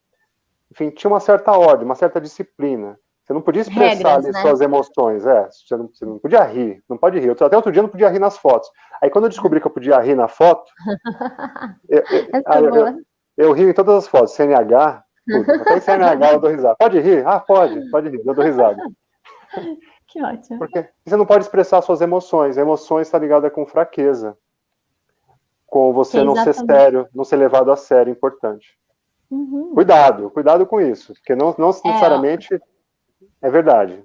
enfim, tinha uma certa ordem, uma certa disciplina. Você não podia expressar regras, ali né? suas emoções, você não podia rir, não pode rir. Até outro dia eu não podia rir nas fotos. Aí quando eu descobri que eu podia rir na foto, eu, eu, Essa é aí boa. eu rio em todas as fotos, CNH, tudo. Até em CNH eu dou risada. Pode rir? Ah, pode rir, eu dou risada. Que ótimo. Porque você não pode expressar suas emoções. Emoções está ligada com fraqueza, com Que você é não ser exatamente. sério, não ser levado a sério, importante. Uhum. Cuidado com isso, porque não É, necessariamente é verdade.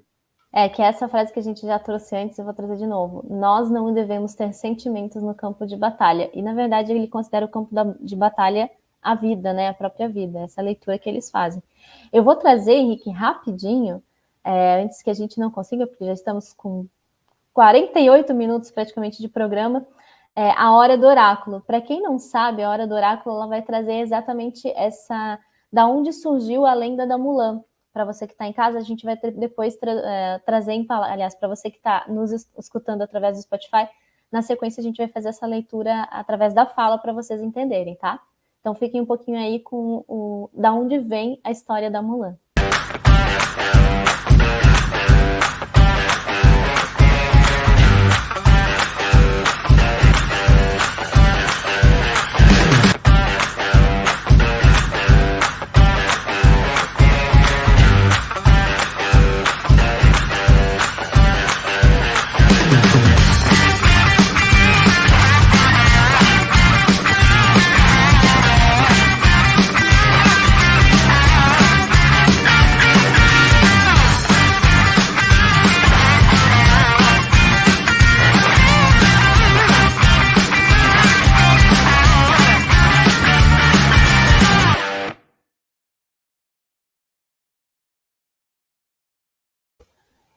que essa frase que a gente já trouxe antes, eu vou trazer de novo. Nós não devemos ter sentimentos no campo de batalha. E, na verdade, ele considera o campo de batalha a vida, né? A própria vida, essa leitura que eles fazem. Eu vou trazer, Henrique, rapidinho, antes que a gente não consiga, porque já estamos com 48 minutos praticamente de programa, a Hora do Oráculo. Para quem não sabe, a Hora do Oráculo ela vai trazer exatamente essa... Da onde surgiu a lenda da Mulan. Para você que está em casa, a gente vai depois trazer, aliás, para você que está nos escutando através do Spotify, na sequência a gente vai fazer essa leitura através da fala para vocês entenderem, tá? Então fiquem um pouquinho aí com da onde vem a história da Mulan.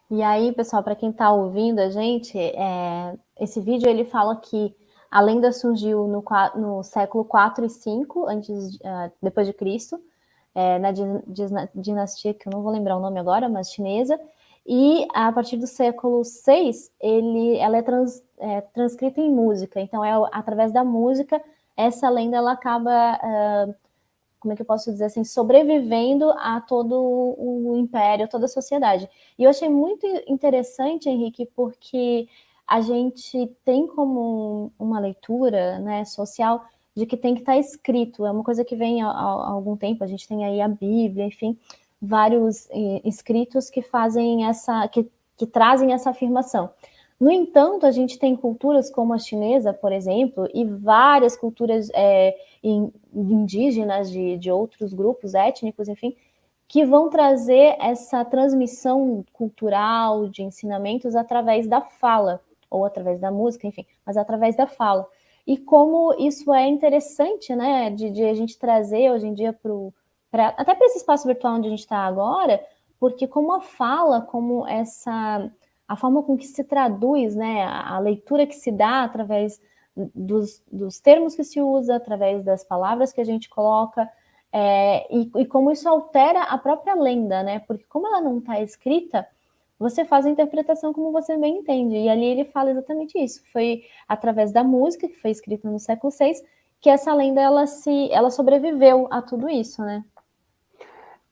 E aí, pessoal, para quem está ouvindo a gente, esse vídeo ele fala que a lenda surgiu no século 4 e 5 depois de Cristo, na dinastia, que eu não vou lembrar o nome agora, mas chinesa, e a partir do século 6, ela é transcrita em música, então através da música, essa lenda ela acaba... como é que eu posso dizer assim, sobrevivendo a todo o império, toda a sociedade. E eu achei muito interessante, Henrique, porque a gente tem como uma leitura, né, social de que tem que estar escrito. É uma coisa que vem há algum tempo, a gente tem aí a Bíblia, enfim, vários escritos que fazem que trazem essa afirmação. No entanto, a gente tem culturas como a chinesa, por exemplo, e várias culturas indígenas de outros grupos étnicos, enfim, que vão trazer essa transmissão cultural de ensinamentos através da fala, ou através da música, enfim, mas através da fala. E como isso é interessante, né, de a gente trazer hoje em dia até para esse espaço virtual onde a gente está agora, porque como a fala, como a forma com que se traduz, né, a leitura que se dá através dos termos que se usa, através das palavras que a gente coloca, e como isso altera a própria lenda, né? Porque como ela não está escrita, você faz a interpretação como você bem entende. E ali ele fala exatamente isso. Foi através da música, que foi escrita no século VI, que essa lenda ela sobreviveu a tudo isso, né?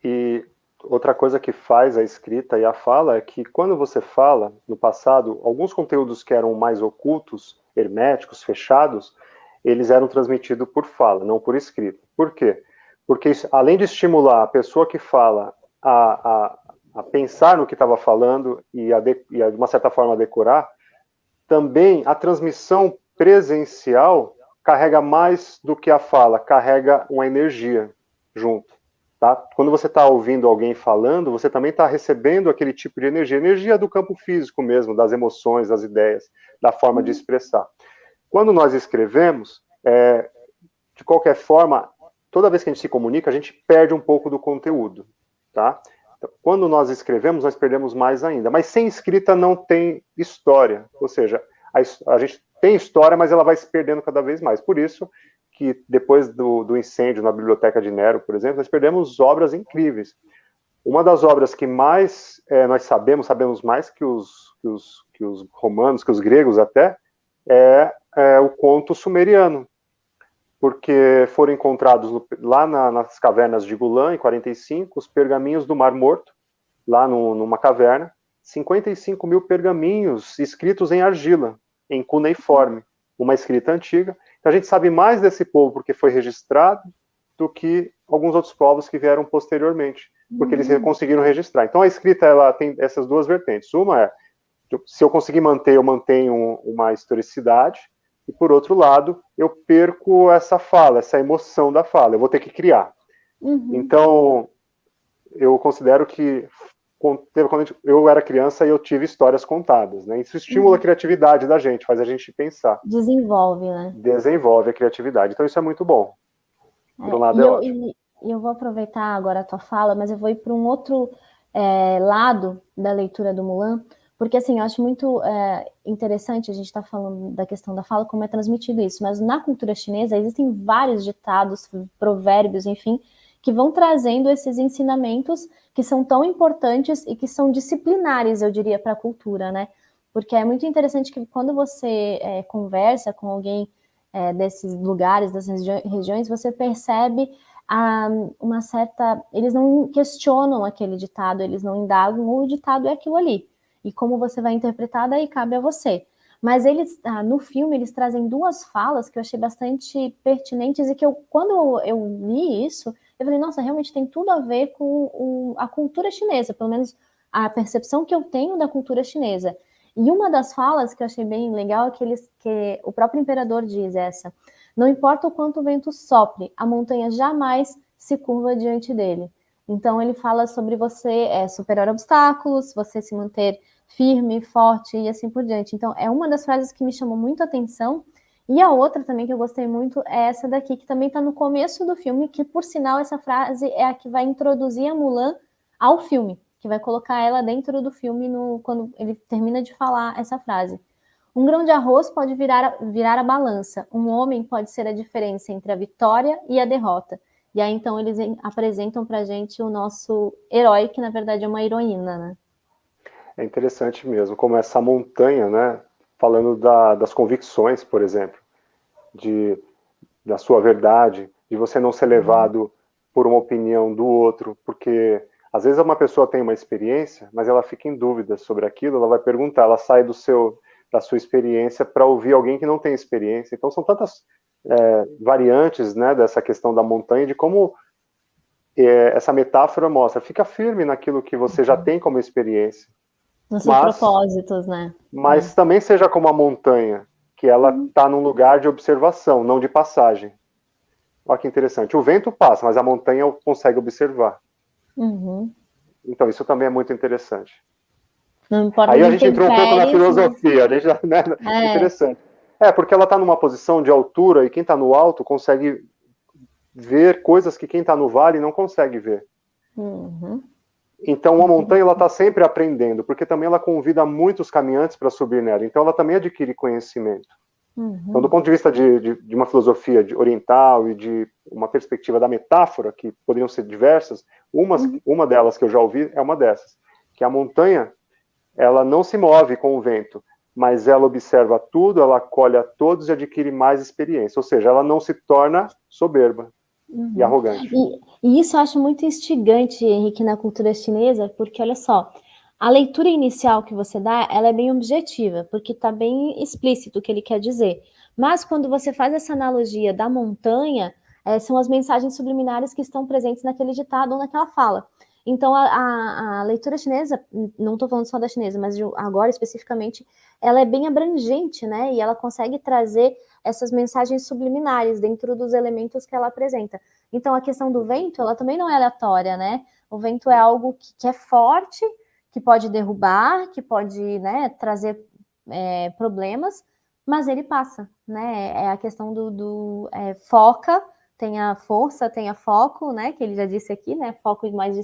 E outra coisa que faz a escrita e a fala é que quando você fala, no passado, alguns conteúdos que eram mais ocultos, herméticos, fechados, eles eram transmitidos por fala, não por escrita. Por quê? Porque isso, além de estimular a pessoa que fala a pensar no que estava falando e de uma certa forma, a decorar, também a transmissão presencial carrega mais do que a fala, carrega uma energia junto. Tá? Quando você está ouvindo alguém falando, você também está recebendo aquele tipo de energia do campo físico mesmo, das emoções, das ideias, da forma de expressar. Quando nós escrevemos, de qualquer forma, toda vez que a gente se comunica, a gente perde um pouco do conteúdo. Tá? Então, quando nós escrevemos, nós perdemos mais ainda. Mas sem escrita não tem história. Ou seja, a gente tem história, mas ela vai se perdendo cada vez mais. Por isso que depois do incêndio na Biblioteca de Nero, por exemplo, nós perdemos obras incríveis. Uma das obras que mais nós sabemos mais que os romanos, que os gregos até, é o conto sumeriano, porque foram encontrados lá nas cavernas de Gulan, em 45, os pergaminhos do Mar Morto, lá numa caverna, 55 mil pergaminhos escritos em argila, em cuneiforme, uma escrita antiga. Então a gente sabe mais desse povo porque foi registrado do que alguns outros povos que vieram posteriormente, porque eles conseguiram registrar. Então a escrita, ela tem essas duas vertentes. Uma é, se eu conseguir manter, eu mantenho uma historicidade, e por outro lado, eu perco essa fala, essa emoção da fala, eu vou ter que criar. Então, eu considero que quando eu era criança e eu tive histórias contadas, né? Isso estimula a criatividade da gente, faz a gente pensar. Desenvolve, né? Desenvolve a criatividade. Então isso é muito bom. Por um lado é ótimo. E eu vou aproveitar agora a tua fala, mas eu vou ir para um outro lado da leitura do Mulan, porque assim, eu acho muito interessante a gente estar falando da questão da fala, como é transmitido isso, mas na cultura chinesa existem vários ditados, provérbios, enfim, que vão trazendo esses ensinamentos que são tão importantes e que são disciplinares, eu diria, para a cultura, né? Porque é muito interessante que quando você conversa com alguém desses lugares, dessas regiões, você percebe uma certa... Eles não questionam aquele ditado, eles não indagam, o ditado é aquilo ali. E como você vai interpretar, daí cabe a você. Mas eles, no filme, eles trazem duas falas que eu achei bastante pertinentes e que quando eu li isso, eu falei, nossa, realmente tem tudo a ver com a cultura chinesa, pelo menos a percepção que eu tenho da cultura chinesa. E uma das falas que eu achei bem legal é que o próprio imperador diz essa: não importa o quanto o vento sopre, a montanha jamais se curva diante dele. Então ele fala sobre você superar obstáculos, você se manter firme, forte e assim por diante. Então é uma das frases que me chamou muito a atenção. E a outra também que eu gostei muito é essa daqui, que também está no começo do filme, que por sinal essa frase é a que vai introduzir a Mulan ao filme, que vai colocar ela dentro do filme quando ele termina de falar essa frase. Um grão de arroz pode virar a balança, um homem pode ser a diferença entre a vitória e a derrota. E aí então eles apresentam pra gente o nosso herói, que na verdade é uma heroína, né? É interessante mesmo, como essa montanha, né? Falando das convicções, por exemplo, da sua verdade, de você não ser levado por uma opinião do outro, porque às vezes uma pessoa tem uma experiência, mas ela fica em dúvida sobre aquilo, ela vai perguntar, ela sai da sua experiência para ouvir alguém que não tem experiência. Então são tantas variantes, né, dessa questão da montanha, de como essa metáfora mostra, fica firme naquilo que você já tem como experiência. Nos seus propósitos, né? Mas também seja como a montanha, que ela está num lugar de observação, não de passagem. Olha que interessante. O vento passa, mas a montanha consegue observar. Então isso também é muito interessante. Não importa. Aí a gente entrou um pouco na filosofia, né? Interessante. Porque ela está numa posição de altura e quem está no alto consegue ver coisas que quem está no vale não consegue ver. Então a montanha ela está sempre aprendendo, porque também ela convida muitos caminhantes para subir nela. Então ela também adquire conhecimento. Então, do ponto de vista de uma filosofia oriental e de uma perspectiva da metáfora, que poderiam ser diversas, uma delas que eu já ouvi é uma dessas, que a montanha ela não se move com o vento, mas ela observa tudo, ela acolhe a todos e adquire mais experiência. Ou seja, ela não se torna soberba e arrogante. E isso eu acho muito instigante, Henrique, na cultura chinesa, porque olha só, a leitura inicial que você dá, ela é bem objetiva, porque está bem explícito o que ele quer dizer. Mas quando você faz essa analogia da montanha, são as mensagens subliminares que estão presentes naquele ditado ou naquela fala. Então, a leitura chinesa, não estou falando só da chinesa, mas agora especificamente, ela é bem abrangente, né? E ela consegue trazer essas mensagens subliminares dentro dos elementos que ela apresenta. Então, a questão do vento, ela também não é aleatória, né? O vento é algo que é forte, que pode derrubar, que pode, né, trazer problemas, mas ele passa, né? É a questão do foca, tem a força, tem a foco, né? Que ele já disse aqui, né? Foco mais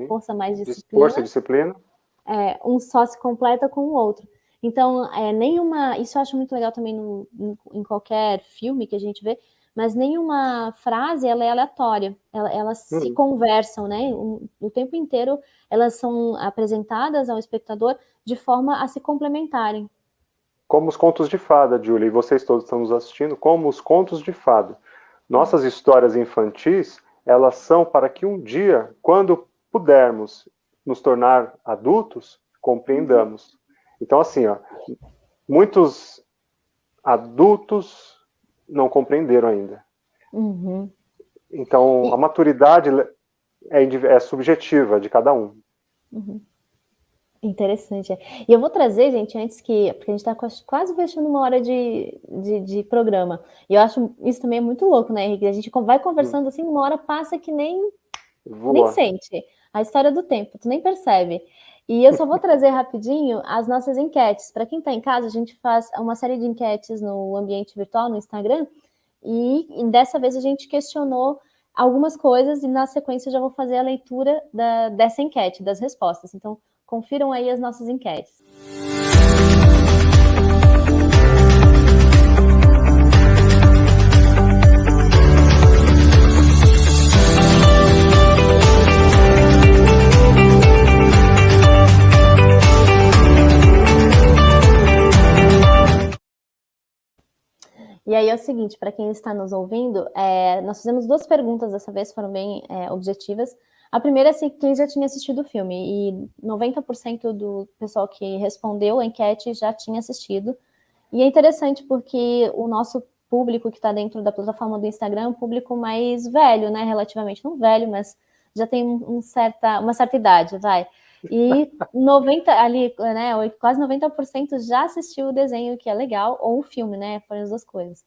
força mais disciplina. Força e disciplina. Um só se completa com o outro. Então, isso eu acho muito legal também em qualquer filme que a gente vê, mas nenhuma frase ela é aleatória. Elas se conversam, né? O tempo inteiro elas são apresentadas ao espectador de forma a se complementarem. Como os contos de fada, Júlia, e vocês todos estão nos assistindo, como os contos de fada. Nossas histórias infantis, elas são para que um dia, quando pudermos, nos tornar adultos, compreendamos. Então, assim, ó, muitos adultos não compreenderam ainda. Uhum. Então, a maturidade é subjetiva de cada um. Uhum. Interessante. E eu vou trazer, gente, porque a gente está quase fechando uma hora de programa. E eu acho isso também é muito louco, né, Henrique? A gente vai conversando assim, uma hora passa que nem sente. A história do tempo, tu nem percebe. E eu só vou trazer rapidinho as nossas enquetes. Para quem está em casa, a gente faz uma série de enquetes no ambiente virtual, no Instagram, e dessa vez a gente questionou algumas coisas e na sequência eu já vou fazer a leitura dessa enquete, das respostas. Então, confiram aí as nossas enquetes. E aí é o seguinte, para quem está nos ouvindo, nós fizemos 2 perguntas dessa vez, foram bem objetivas. A primeira é se quem já tinha assistido o filme, e 90% do pessoal que respondeu a enquete já tinha assistido. E é interessante porque o nosso público que está dentro da plataforma do Instagram é um público mais velho, né? Relativamente, não velho, mas já tem uma certa idade, vai. E 90 ali, né, quase 90% já assistiu o desenho, que é legal, ou o filme, né? Foram as 2 coisas.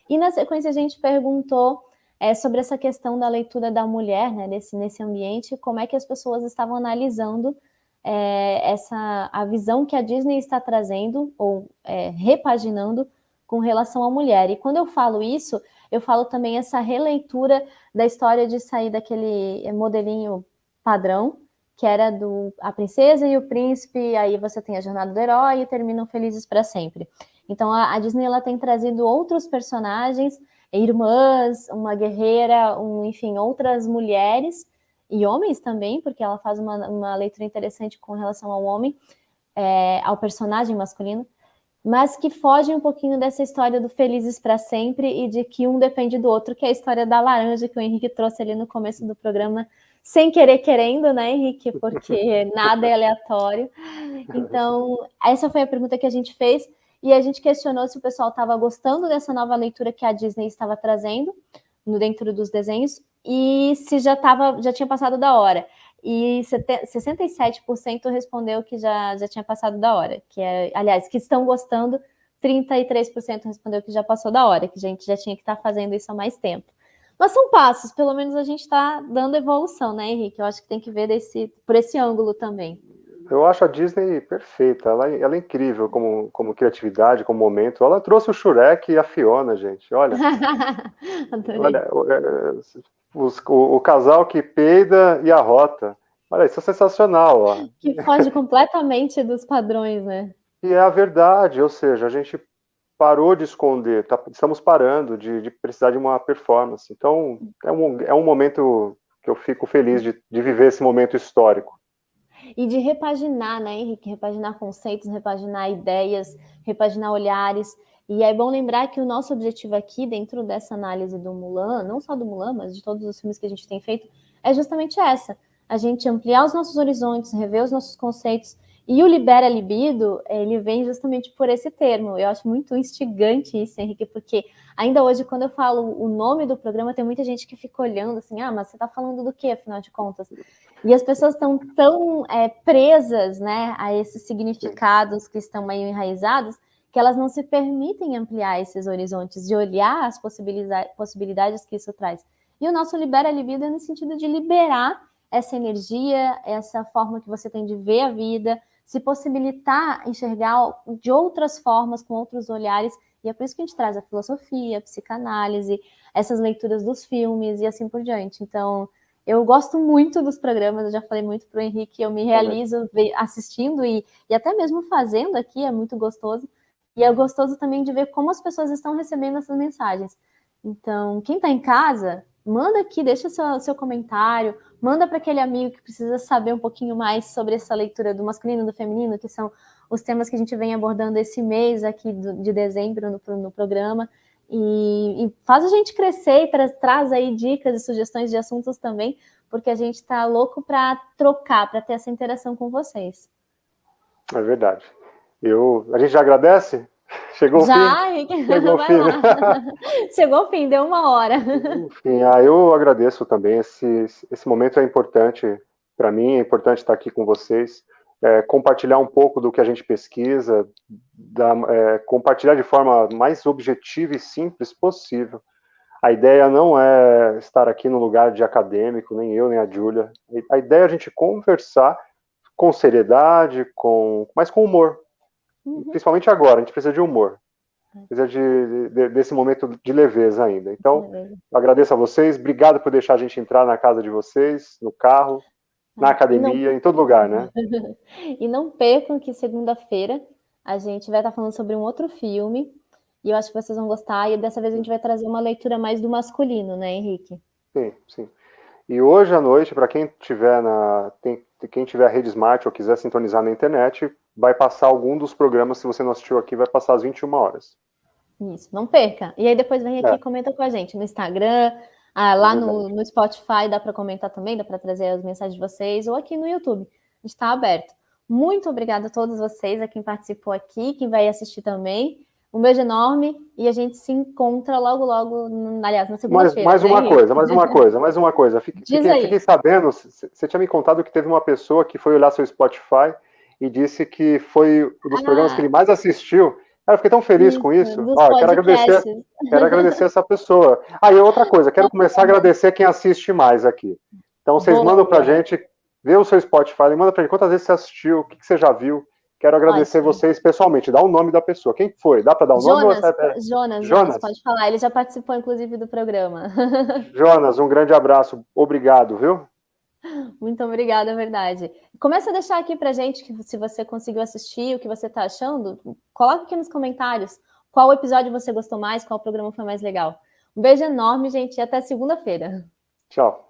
E na sequência a gente perguntou sobre essa questão da leitura da mulher, né, nesse ambiente, como é que as pessoas estavam analisando a visão que a Disney está trazendo, ou repaginando, com relação à mulher. E quando eu falo isso, eu falo também essa releitura da história de sair daquele modelinho padrão, que era a princesa e o príncipe, aí você tem a jornada do herói e terminam felizes para sempre. Então a Disney ela tem trazido outros personagens, irmãs, uma guerreira, enfim, outras mulheres e homens também, porque ela faz uma leitura interessante com relação ao homem, ao personagem masculino, mas que fogem um pouquinho dessa história do felizes para sempre e de que um depende do outro, que é a história da laranja que o Henrique trouxe ali no começo do programa, sem querer querendo, né, Henrique? Porque nada é aleatório. Então, essa foi a pergunta que a gente fez, e a gente questionou se o pessoal estava gostando dessa nova leitura que a Disney estava trazendo dentro dos desenhos, e se já tinha passado da hora. E 67% respondeu que já tinha passado da hora, aliás, que estão gostando, 33% respondeu que já passou da hora, que a gente já tinha que estar fazendo isso há mais tempo. Mas são passos, pelo menos a gente está dando evolução, né, Henrique? Eu acho que tem que ver por esse ângulo também. Eu acho a Disney perfeita, ela é incrível como criatividade, como momento. Ela trouxe o Shrek e a Fiona, gente, olha. Olha, o casal que peida e a rota. Olha, isso é sensacional. Ó. Que foge completamente dos padrões, né? E é a verdade, ou seja, a gente parou de esconder, estamos parando de precisar de uma performance. Então, é um momento que eu fico feliz de viver esse momento histórico. E de repaginar, né, Henrique? Repaginar conceitos, repaginar ideias, repaginar olhares. E é bom lembrar que o nosso objetivo aqui, dentro dessa análise do Mulan, não só do Mulan, mas de todos os filmes que a gente tem feito, é justamente essa. A gente ampliar os nossos horizontes, rever os nossos conceitos. E o Libera Libido, ele vem justamente por esse termo. Eu acho muito instigante isso, Henrique, porque ainda hoje, quando eu falo o nome do programa, tem muita gente que fica olhando assim, mas você está falando do quê, afinal de contas? E as pessoas estão tão presas, né, a esses significados que estão aí enraizados, que elas não se permitem ampliar esses horizontes, de olhar as possibilidades que isso traz. E o nosso Libera Libido é no sentido de liberar essa energia, essa forma que você tem de ver a vida, se possibilitar enxergar de outras formas, com outros olhares, e é por isso que a gente traz a filosofia, a psicanálise, essas leituras dos filmes e assim por diante. Então, eu gosto muito dos programas, eu já falei muito para o Henrique, eu me realizo assistindo e até mesmo fazendo aqui, é muito gostoso. E é gostoso também de ver como as pessoas estão recebendo essas mensagens. Então, quem está em casa, manda aqui, deixa seu comentário, manda para aquele amigo que precisa saber um pouquinho mais sobre essa leitura do masculino e do feminino, que são os temas que a gente vem abordando esse mês aqui de dezembro no programa. E faz a gente crescer e traz aí dicas e sugestões de assuntos também, porque a gente está louco para trocar, para ter essa interação com vocês. É verdade. A gente já agradece? Chegou o fim? Henrique, Chegou o fim, né? Chegou o fim, deu 1 hora. Enfim, eu agradeço também. Esse momento é importante para mim, é importante estar aqui com vocês, compartilhar um pouco do que a gente pesquisa, compartilhar de forma mais objetiva e simples possível. A ideia não é estar aqui no lugar de acadêmico, nem eu, nem a Júlia. A ideia é a gente conversar com seriedade, mas com humor. Principalmente agora, a gente precisa de humor. Precisa desse momento de leveza ainda. Então, eu agradeço a vocês. Obrigado por deixar a gente entrar na casa de vocês, no carro, na academia, em todo lugar, né? E não percam que segunda-feira a gente vai estar falando sobre um outro filme. E eu acho que vocês vão gostar. E dessa vez a gente vai trazer uma leitura mais do masculino, né, Henrique? Sim, sim. E hoje à noite, para quem tiver quem tiver a rede Smart ou quiser sintonizar na internet, vai passar algum dos programas, se você não assistiu aqui, vai passar às 21 horas. Isso, não perca. E aí depois vem aqui e comenta com a gente no Instagram, lá no Spotify dá para comentar também, dá para trazer as mensagens de vocês, ou aqui no YouTube. A gente está aberto. Muito obrigada a todos vocês, a quem participou aqui, quem vai assistir também. Um beijo enorme e a gente se encontra logo, aliás, na segunda-feira. Mais uma coisa. Fiquei sabendo, você tinha me contado que teve uma pessoa que foi olhar seu Spotify e disse que foi um dos programas que ele mais assistiu. Eu fiquei tão feliz com isso. Quero agradecer essa pessoa. E outra coisa, quero começar a agradecer quem assiste mais aqui. Então, vocês mandam pra gente, vê o seu Spotify, manda pra gente quantas vezes você assistiu, o que você já viu. Quero agradecer vocês pessoalmente. Dá o nome da pessoa. Quem foi? Dá para dar o nome? Jonas, pode falar. Ele já participou, inclusive, do programa. Jonas, um grande abraço. Obrigado, viu? Muito obrigada, é verdade. Começa a deixar aqui pra gente, se você conseguiu assistir, o que você tá achando. Coloca aqui nos comentários qual episódio você gostou mais, qual programa foi mais legal. Um beijo enorme, gente, e até segunda-feira. Tchau.